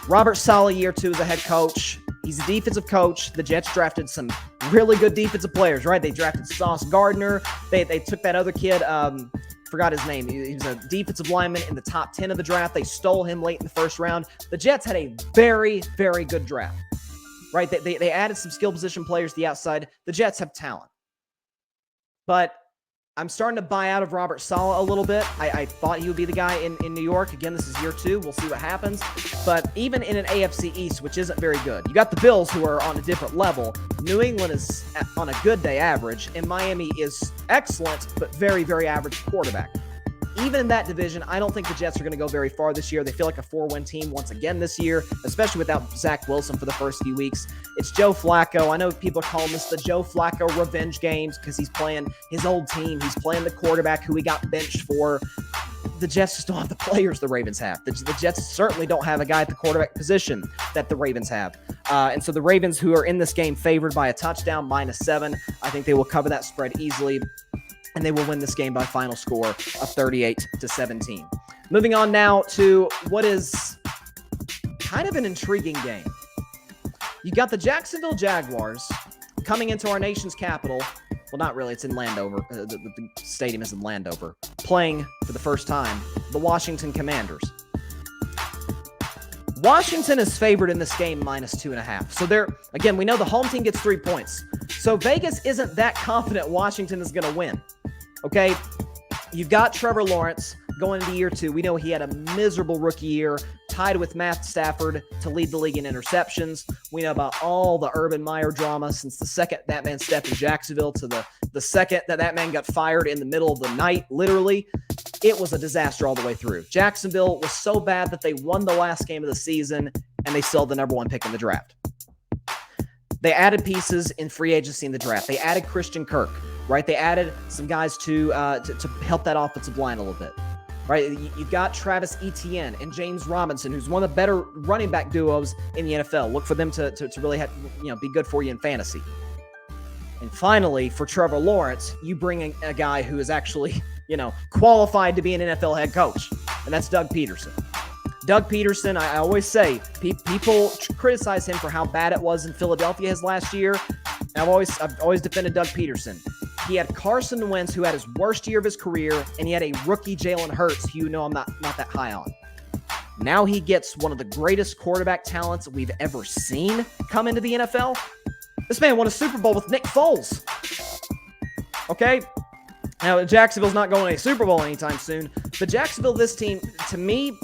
Robert Saleh, year 2 as a head coach. He's a defensive coach. The Jets drafted some really good defensive players, right? They drafted Sauce Gardner. They took that other kid, forgot his name. He was a defensive lineman in the top 10 of the draft. They stole him late in the first round. The Jets had a very, very good draft, right? They added some skill position players to the outside. The Jets have talent. But I'm starting to buy out of Robert Saleh a little bit. I thought he would be the guy in New York. Again, this is year 2. We'll see what happens. But even in an AFC East, which isn't very good, you got the Bills, who are on a different level. New England is on a good day average, and Miami is excellent, but very, very average quarterback. even in that division, I don't think the Jets are going to go very far this year. They feel like a 4-win team once again this year, especially without Zach Wilson for the first few weeks. It's Joe Flacco. I know people are calling this the Joe Flacco revenge games because he's playing his old team. He's playing the quarterback who he got benched for. The Jets just don't have the players the Ravens have. The Jets certainly don't have a guy at the quarterback position that the Ravens have. And so the Ravens, who are in this game favored by a touchdown, -7, I think they will cover that spread easily, and they will win this game by a final score of 38-17. Moving on now to what is kind of an intriguing game. You got the Jacksonville Jaguars coming into our nation's capital. Well, not really. It's in Landover. The stadium is in Landover. Playing for the first time, the Washington Commanders. Washington is favored in this game -2.5. So again, we know the home team gets 3 points. So Vegas isn't that confident Washington is going to win. Okay? You've got Trevor Lawrence going into year 2. We know he had a miserable rookie year, tied with Matt Stafford to lead the league in interceptions. We know about all the Urban Meyer drama since the second that man stepped in Jacksonville to the second that man got fired in the middle of the night, literally. It was a disaster all the way through. Jacksonville was so bad that they won the last game of the season, and they still had the number 1 pick in the draft. They added pieces in free agency in the draft. They added Christian Kirk, right? They added some guys to help that offensive line a little bit. Right, you've got Travis Etienne and James Robinson, who's one of the better running back duos in the NFL. Look for them to really have, be good for you in fantasy. And finally, for Trevor Lawrence, you bring a guy who is actually, qualified to be an NFL head coach, and that's Doug Peterson. Doug Peterson, I always say, people criticize him for how bad it was in Philadelphia his last year. I've always defended Doug Peterson. He had Carson Wentz, who had his worst year of his career, and he had a rookie Jalen Hurts, who I'm not that high on. Now he gets one of the greatest quarterback talents we've ever seen come into the NFL. This man won a Super Bowl with Nick Foles. Okay? Now, Jacksonville's not going to a Super Bowl anytime soon, but Jacksonville, this team, to me,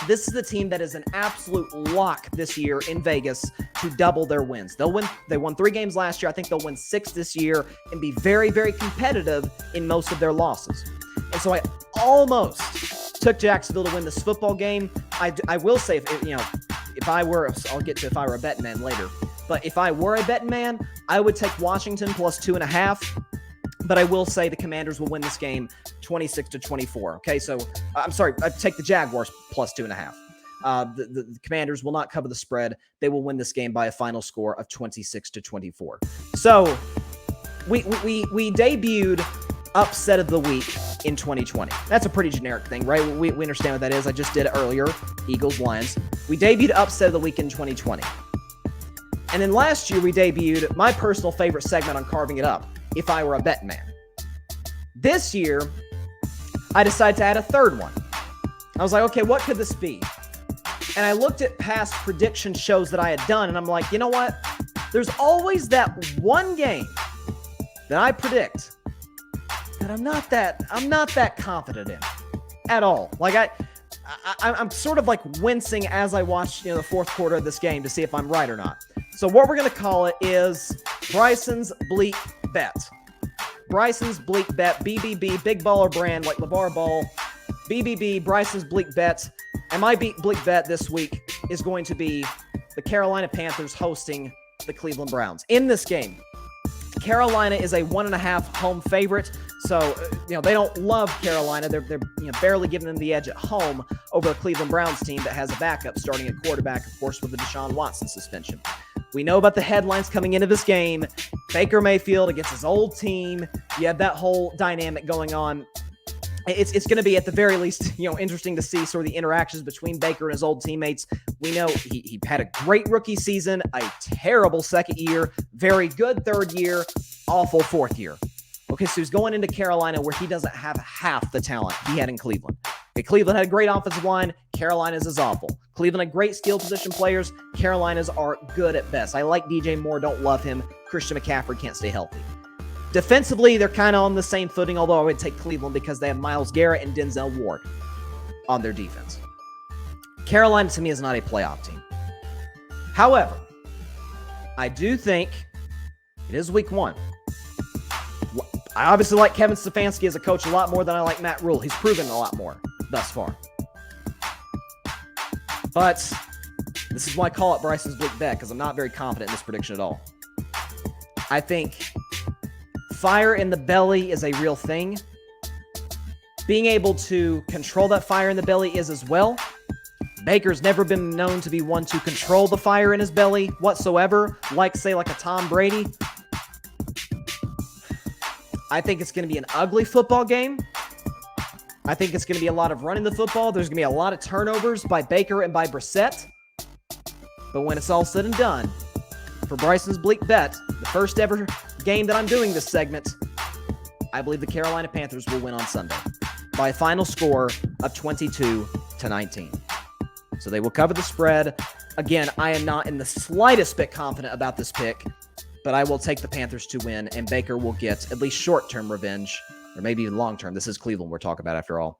this is the team that is an absolute lock this year in Vegas to double their wins. They won 3 games last year. I think they'll win 6 this year and be very, very competitive in most of their losses. And so I almost took Jacksonville to win this football game. I will say, if I were a betting man later, but if I were a betting man, I would take Washington plus 2.5. But I will say the Commanders will win this game 26-24. Okay, so I'm sorry, I'd take the Jaguars plus 2.5. The Commanders will not cover the spread. They will win this game by a final score of 26-24. So we debuted upset of the week in 2020. That's a pretty generic thing, right? We understand what that is. I just did it earlier. Eagles, Lions. We debuted upset of the week in 2020. And then last year we debuted my personal favorite segment on Carving It Up, If I Were a Betting Man. This year, I decided to add a third one. I was like, okay, what could this be? And I looked at past prediction shows that I had done, and I'm like, you know what? There's always that one game that I predict that I'm not that confident in at all. Like I'm sort of like wincing as I watch the fourth quarter of this game to see if I'm right or not. So what we're gonna call it is Bryson's Bleak Bet. Bryson's Bleak Bet, BBB, Big Baller Brand, like LeVar Ball. BBB, Bryson's Bleak Bet. And my Bleak Bet this week is going to be the Carolina Panthers hosting the Cleveland Browns. In this game, Carolina is a 1.5 home favorite. So, they don't love Carolina. They're barely giving them the edge at home over the Cleveland Browns team that has a backup starting at quarterback, of course, with the Deshaun Watson suspension. We know about the headlines coming into this game. Baker Mayfield against his old team. You have that whole dynamic going on. It's going to be, at the very least, interesting to see sort of the interactions between Baker and his old teammates. We know he had a great rookie season, a terrible second year, very good third year, awful fourth year. Okay, so he's going into Carolina where he doesn't have half the talent he had in Cleveland. Okay, Cleveland had a great offensive line. Carolina's is awful. Cleveland had great skill position players. Carolina's are good at best. I like DJ Moore, don't love him. Christian McCaffrey can't stay healthy. Defensively, they're kind of on the same footing, although I would take Cleveland because they have Myles Garrett and Denzel Ward on their defense. Carolina, to me, is not a playoff team. However, I do think it is week 1. I obviously like Kevin Stefanski as a coach a lot more than I like Matt Rule. He's proven a lot more thus far. But this is why I call it Bryson's bleak bet, because I'm not very confident in this prediction at all. I think fire in the belly is a real thing. Being able to control that fire in the belly is as well. Baker's never been known to be one to control the fire in his belly whatsoever, like a Tom Brady. I think it's going to be an ugly football game. I think it's going to be a lot of running the football. There's going to be a lot of turnovers by Baker and by Brissett. But when it's all said and done, for Bryson's bleak bet, the first ever game that I'm doing this segment, I believe the Carolina Panthers will win on Sunday by a final score of 22-19. So they will cover the spread. Again, I am not in the slightest bit confident about this pick, but I will take the Panthers to win, and Baker will get at least short-term revenge, or maybe even long-term. This is Cleveland we're talking about after all.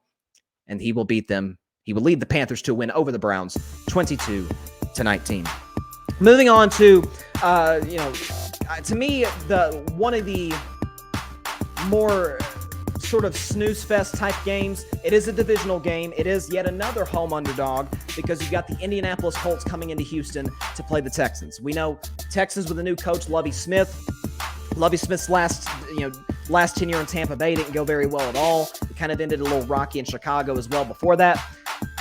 And he will beat them. He will lead the Panthers to a win over the Browns, 22-19. Moving on to, to me, one of the more sort of snooze fest type games. It is a divisional game. It is yet another home underdog because you've got the Indianapolis Colts coming into Houston to play the Texans. We know Texans with a new coach, Lovie Smith. Lovie Smith's last tenure in Tampa Bay didn't go very well at all. It kind of ended a little rocky in Chicago as well before that.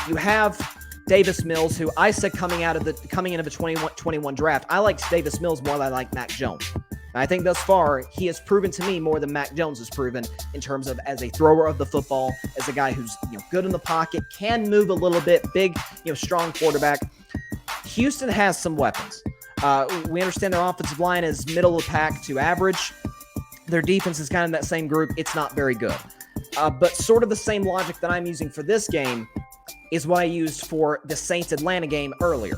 You have Davis Mills, who I said coming into the 2021 draft, I like Davis Mills more than I like Mac Jones. And I think thus far, he has proven to me more than Mac Jones has proven in terms of as a thrower of the football, as a guy who's good in the pocket, can move a little bit, big, strong quarterback. Houston has some weapons. We understand their offensive line is middle of the pack to average. Their defense is kind of in that same group. It's not very good. But sort of the same logic that I'm using for this game is what I used for the Saints-Atlanta game earlier.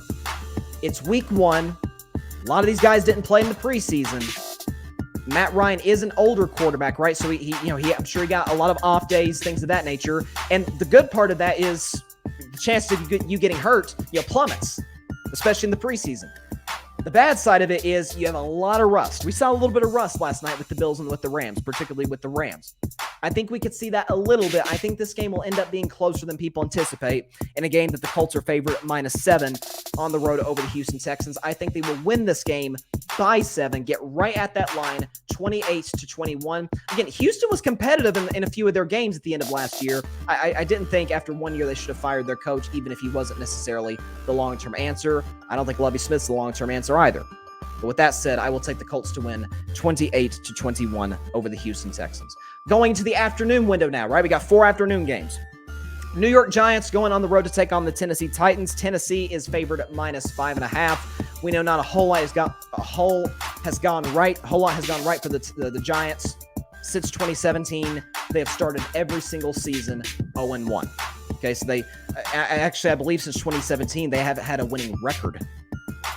It's week 1. A lot of these guys didn't play in the preseason. Matt Ryan is an older quarterback, right? So I'm sure he got a lot of off days, things of that nature. And the good part of that is the chance of you getting hurt, plummets, especially in the preseason. The bad side of it is you have a lot of rust. We saw a little bit of rust last night with the Bills and with the Rams, particularly with the Rams. I think we could see that a little bit. I think this game will end up being closer than people anticipate in a game that the Colts are favored at -7 on the road over the Houston Texans. I think they will win this game by 7, get right at that line, 28-21. Again, Houston was competitive in a few of their games at the end of last year. I didn't think after 1 year they should have fired their coach, even if he wasn't necessarily the long-term answer. I don't think Lovie Smith's the long-term answer either. But with that said, I will take the Colts to win 28-21 over the Houston Texans. Going to the afternoon window now, right? We got 4 afternoon games. New York Giants going on the road to take on the Tennessee Titans. Tennessee is favored at -5.5. We know not a whole lot has gone right for the Giants. Since 2017, they have started every single season 0-1. Okay, so I believe since 2017, they haven't had a winning record.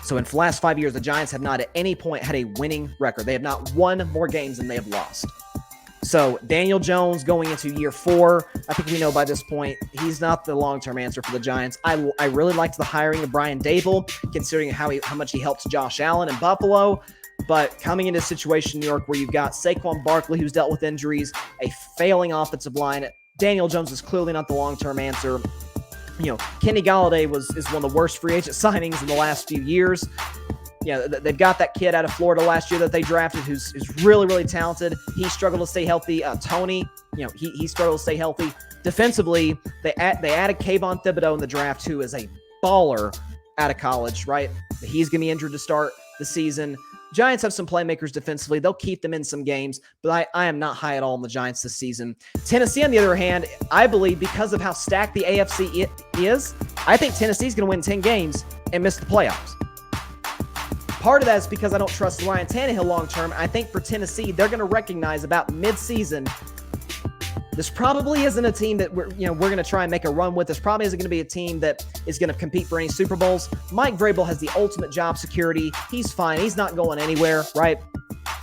So in the last 5 years, the Giants have not at any point had a winning record. They have not won more games than they have lost. So Daniel Jones going into year 4, I think we know by this point, he's not the long-term answer for the Giants. I really liked the hiring of Brian Dable, considering how much he helped Josh Allen in Buffalo. But coming into a situation in New York where you've got Saquon Barkley, who's dealt with injuries, a failing offensive line, Daniel Jones is clearly not the long-term answer. Kenny Golladay is one of the worst free agent signings in the last few years. They've got that kid out of Florida last year that they drafted who's really, really talented. He struggled to stay healthy. Tony, he struggled to stay healthy. Defensively, they added Kayvon Thibodeau in the draft, who is a baller out of college, right? He's going to be injured to start the season. Giants have some playmakers defensively. They'll keep them in some games, but I am not high at all on the Giants this season. Tennessee, on the other hand, I believe because of how stacked the AFC is, I think Tennessee's going to win 10 games and miss the playoffs. Part of that is because I don't trust Ryan Tannehill long-term. I think for Tennessee, they're going to recognize about mid-season, this probably isn't a team that we're going to try and make a run with. This probably isn't going to be a team that is going to compete for any Super Bowls. Mike Vrabel has the ultimate job security. He's fine. He's not going anywhere, right?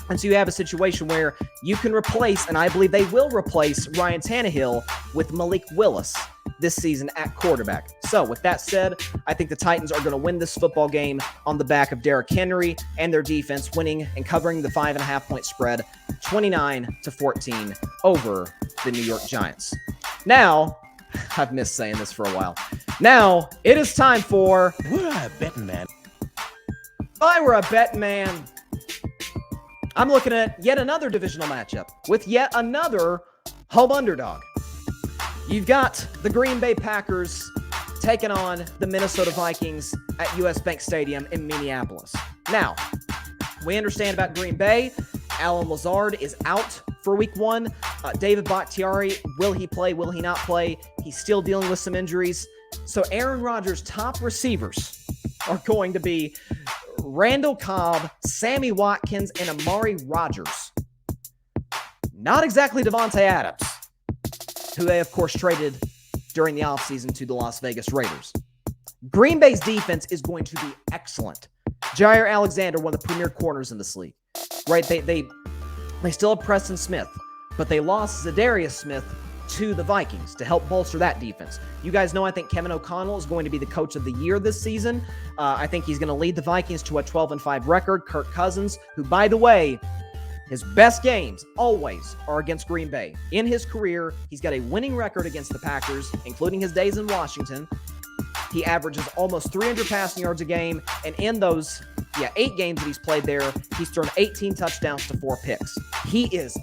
And so you have a situation where you can replace, and I believe they will replace Ryan Tannehill with Malik Willis. this season at quarterback. So with that said, I think the Titans are going to win this football game on the back of Derrick Henry and their defense winning and covering the 5.5-point spread, 29-14 over the New York Giants. Now, I've missed saying this for a while. Now, it is time for... We're a betting man. If I were a betting man, I'm looking at yet another divisional matchup with yet another home underdog. You've got the Green Bay Packers taking on the Minnesota Vikings at US Bank Stadium in Minneapolis. Now, we understand about Green Bay. Allen Lazard is out for week 1. David Bakhtiari, will he play? Will he not play? He's still dealing with some injuries. So Aaron Rodgers' top receivers are going to be Randall Cobb, Sammy Watkins, and Amari Rodgers. Not exactly Devontae Adams, who they, of course, traded during the offseason to the Las Vegas Raiders. Green Bay's defense is going to be excellent. Jair Alexander, one of the premier corners in this league. Right? They still have Preston Smith, but they lost Zadarius Smith to the Vikings to help bolster that defense. You guys know I think Kevin O'Connell is going to be the coach of the year this season. I think he's going to lead the Vikings to a 12-5 record. Kirk Cousins, who, by the way, his best games always are against Green Bay. In his career, he's got a winning record against the Packers, including his days in Washington. He averages almost 300 passing yards a game, and in those 8 games that he's played there, he's thrown 18 touchdowns to 4 picks. He is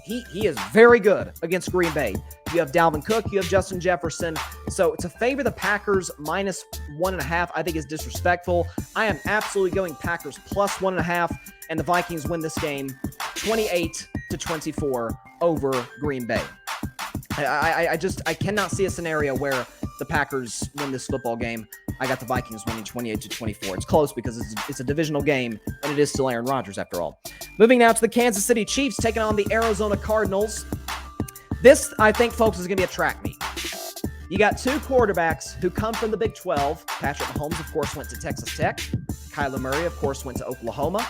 very good against Green Bay. You have Dalvin Cook, you have Justin Jefferson. So to favor the Packers minus 1.5, I think is disrespectful. I am absolutely going Packers plus 1.5, and the Vikings win this game 28-24 over Green Bay. I cannot see a scenario where the Packers win this football game. I got the Vikings winning 28-24. It's close because it's a divisional game, and it is still Aaron Rodgers after all. Moving now to the Kansas City Chiefs taking on the Arizona Cardinals. This, I think, folks, is going to be a track meet. You got 2 quarterbacks who come from the Big 12. Patrick Mahomes, of course, went to Texas Tech. Kyler Murray, of course, went to Oklahoma.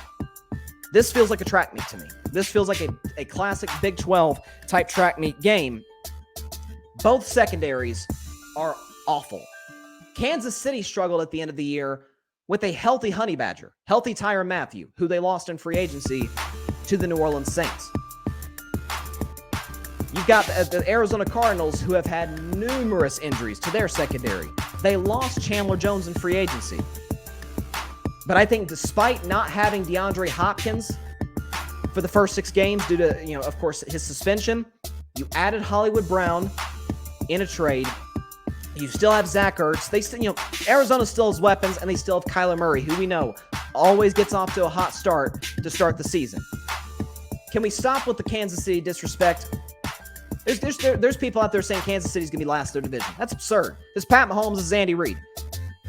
This feels like a track meet to me. This feels like a classic Big 12 type track meet game. Both secondaries are awful. Kansas City struggled at the end of the year with a healthy Honey Badger, healthy Tyrann Mathieu, who they lost in free agency to the New Orleans Saints. You've got the Arizona Cardinals, who have had numerous injuries to their secondary. They lost Chandler Jones in free agency. But I think despite not having DeAndre Hopkins for the first 6 games due to, of course, his suspension, you added Hollywood Brown in a trade. You still have Zach Ertz. They still, Arizona still has weapons, and they still have Kyler Murray, who we know always gets off to a hot start to start the season. Can we stop with the Kansas City disrespect? There's people out there saying Kansas City's going to be last in their division. That's absurd. This Pat Mahomes is Andy Reid.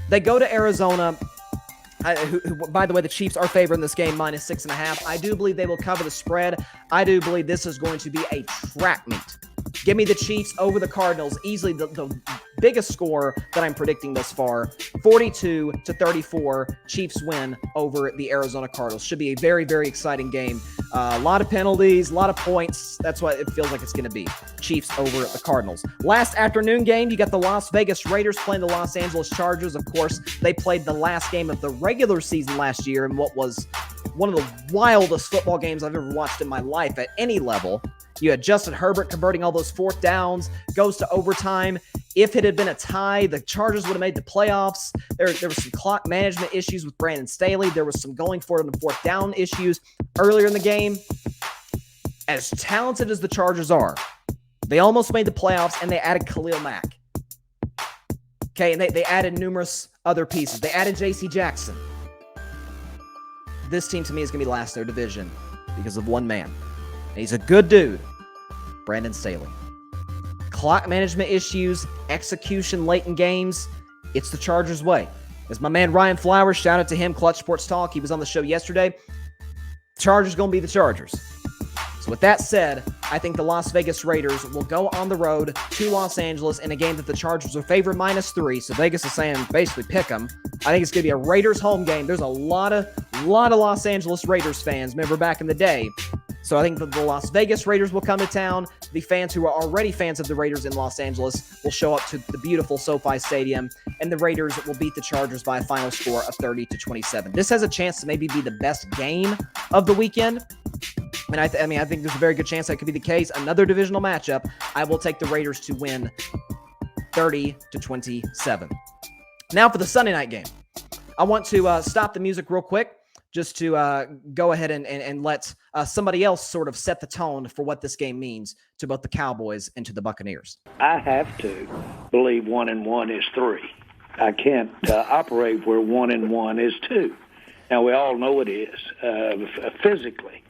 They go to Arizona, who, by the way, the Chiefs are favored in this game, minus 6.5. I do believe they will cover the spread. I do believe this is going to be a track meet. Give me the Chiefs over the Cardinals. Easily the biggest score that I'm predicting thus far. 42-34. Chiefs win over the Arizona Cardinals. Should be a very, very exciting game. A lot of penalties, a lot of points. That's what it feels like it's going to be. Chiefs over the Cardinals. Last afternoon game, you got the Las Vegas Raiders playing the Los Angeles Chargers. Of course, they played the last game of the regular season last year in what was one of the wildest football games I've ever watched in my life at any level. You had Justin Herbert converting all those 4th downs, goes to overtime. If it had been a tie, the Chargers would have made the playoffs. There was some clock management issues with Brandon Staley. There was some going for it on the 4th down issues earlier in the game. As talented as the Chargers are, they almost made the playoffs, and they added Khalil Mack. Okay, and they added numerous other pieces. They added J.C. Jackson. This team, to me, is going to be last in their division because of one man. And he's a good dude, Brandon Staley. Clock management issues, execution late in games, it's the Chargers' way. As my man Ryan Flowers, shout out to him, Clutch Sports Talk, he was on the show yesterday. Chargers going to be the Chargers. So with that said, I think the Las Vegas Raiders will go on the road to Los Angeles in a game that the Chargers are favored -3. So Vegas is saying basically pick them. I think it's going to be a Raiders home game. There's a lot of Los Angeles Raiders fans, remember back in the day. So I think the Las Vegas Raiders will come to town. The fans who are already fans of the Raiders in Los Angeles will show up to the beautiful SoFi Stadium, and the Raiders will beat the Chargers by a final score of 30-27. This has a chance to maybe be the best game of the weekend. And I think there's a very good chance that could be the case. Another divisional matchup. I will take the Raiders to win 30-27. Now for the Sunday night game. I want to stop the music real quick just to go ahead and let somebody else sort of set the tone for what this game means to both the Cowboys and to the Buccaneers. I have to believe 1 and 1 is 3. I can't operate where 1 and 1 is 2. Now, we all know it is physically,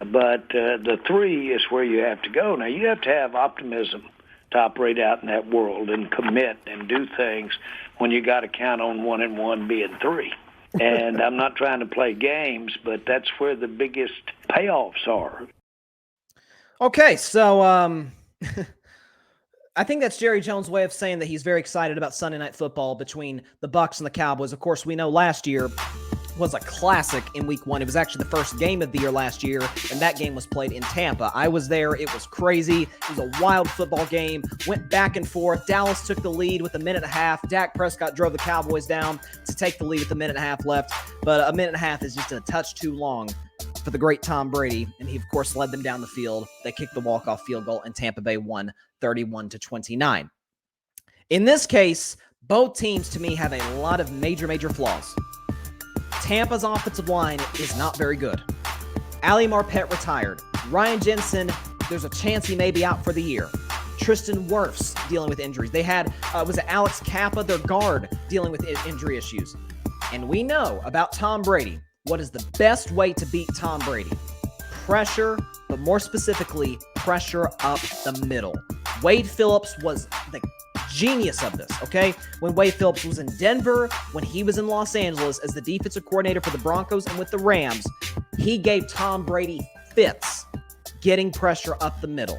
but the 3 is where you have to go. Now, you have to have optimism to operate out in that world and commit and do things when you got to count on 1 and 1 being 3. And I'm not trying to play games, but that's where the biggest payoffs are. Okay, so I think that's Jerry Jones' way of saying that he's very excited about Sunday Night Football between the Bucs and the Cowboys. Of course, we know last year was a classic in week 1. It was actually the first game of the year last year, and that game was played in Tampa. I was there. It was crazy. It was a wild football game. Went back and forth. Dallas took the lead with a minute and a half. Dak Prescott drove the Cowboys down to take the lead with a minute and a half left, but a minute and a half is just a touch too long for the great Tom Brady, and he, of course, led them down the field. They kicked the walk-off field goal, and Tampa Bay won 31-29. In this case, both teams, to me, have a lot of major flaws. Tampa's offensive line is not very good. Ali Marpet retired. Ryan Jensen, there's a chance he may be out for the year. Tristan Wirfs dealing with injuries. They had, was it Alex Kappa, their guard, dealing with injury issues. And we know about Tom Brady. What is the best way to beat Tom Brady? Pressure, but more specifically, pressure up the middle. Wade Phillips was the genius of this, okay? When Wade Phillips was in Denver, when he was in Los Angeles as the defensive coordinator for the Broncos and with the Rams, he gave Tom Brady fits getting pressure up the middle.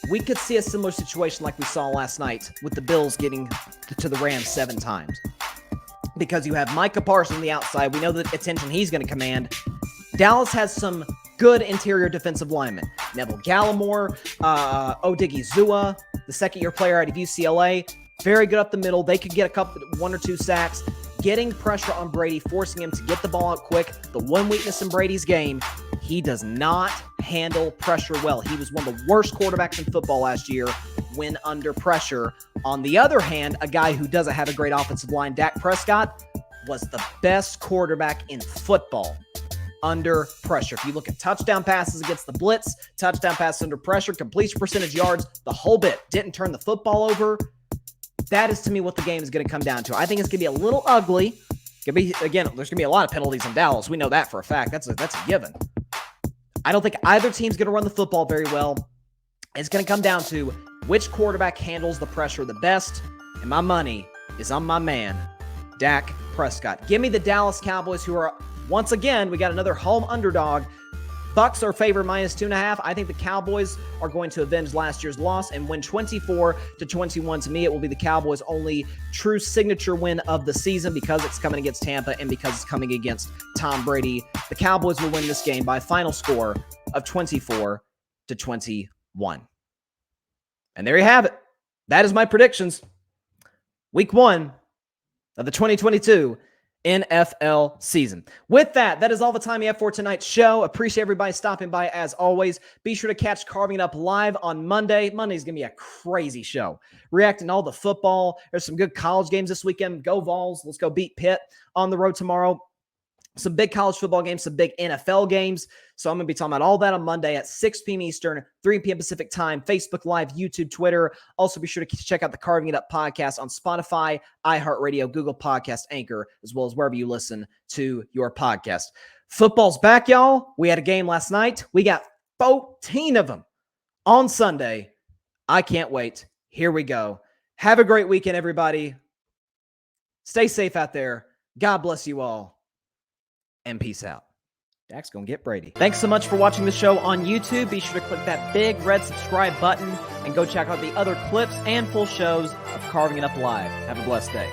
We could see a similar situation like we saw last night with the Bills getting to the Rams 7 times. Because you have Micah Parsons on the outside. We know the attention he's going to command. Dallas has some good interior defensive linemen. Neville Gallimore, Odigizua, the second-year player out of UCLA. Very good up the middle. They could get 1 or 2 sacks. Getting pressure on Brady, forcing him to get the ball out quick. The one weakness in Brady's game, he does not handle pressure well. He was one of the worst quarterbacks in football last year when under pressure. On the other hand, a guy who doesn't have a great offensive line, Dak Prescott, was the best quarterback in football under pressure. If you look at touchdown passes against the blitz, touchdown passes under pressure, completion percentage, yards, the whole bit, didn't turn the football over. That is, to me, what the game is going to come down to. I think it's going to be a little ugly. There's going to be a lot of penalties in Dallas. We know that for a fact. That's a given. I don't think either team's going to run the football very well. It's going to come down to which quarterback handles the pressure the best, and my money is on my man, Dak Prescott. Give me the Dallas Cowboys, who are, once again, we got another home underdog. Bucs are favored -2.5. I think the Cowboys are going to avenge last year's loss and win 24-21. To me, it will be the Cowboys' only true signature win of the season because it's coming against Tampa and because it's coming against Tom Brady. The Cowboys will win this game by a final score of 24-21. And there you have it. That is my predictions. Week 1 of the 2022 NFL season. With that, that is all the time we have for tonight's show. Appreciate everybody stopping by as always. Be sure to catch Carving It Up live on Monday. Monday's going to be a crazy show. Reacting to all the football. There's some good college games this weekend. Go Vols. Let's go beat Pitt on the road tomorrow. Some big college football games, some big NFL games. So I'm going to be talking about all that on Monday at 6 p.m. Eastern, 3 p.m. Pacific time, Facebook Live, YouTube, Twitter. Also, be sure to check out the Carving It Up podcast on Spotify, iHeartRadio, Google Podcast, Anchor, as well as wherever you listen to your podcast. Football's back, y'all. We had a game last night. We got 14 of them on Sunday. I can't wait. Here we go. Have a great weekend, everybody. Stay safe out there. God bless you all. And peace out. Dak's going to get Brady. Thanks so much for watching the show on YouTube. Be sure to click that big red subscribe button and go check out the other clips and full shows of Carving It Up Live. Have a blessed day.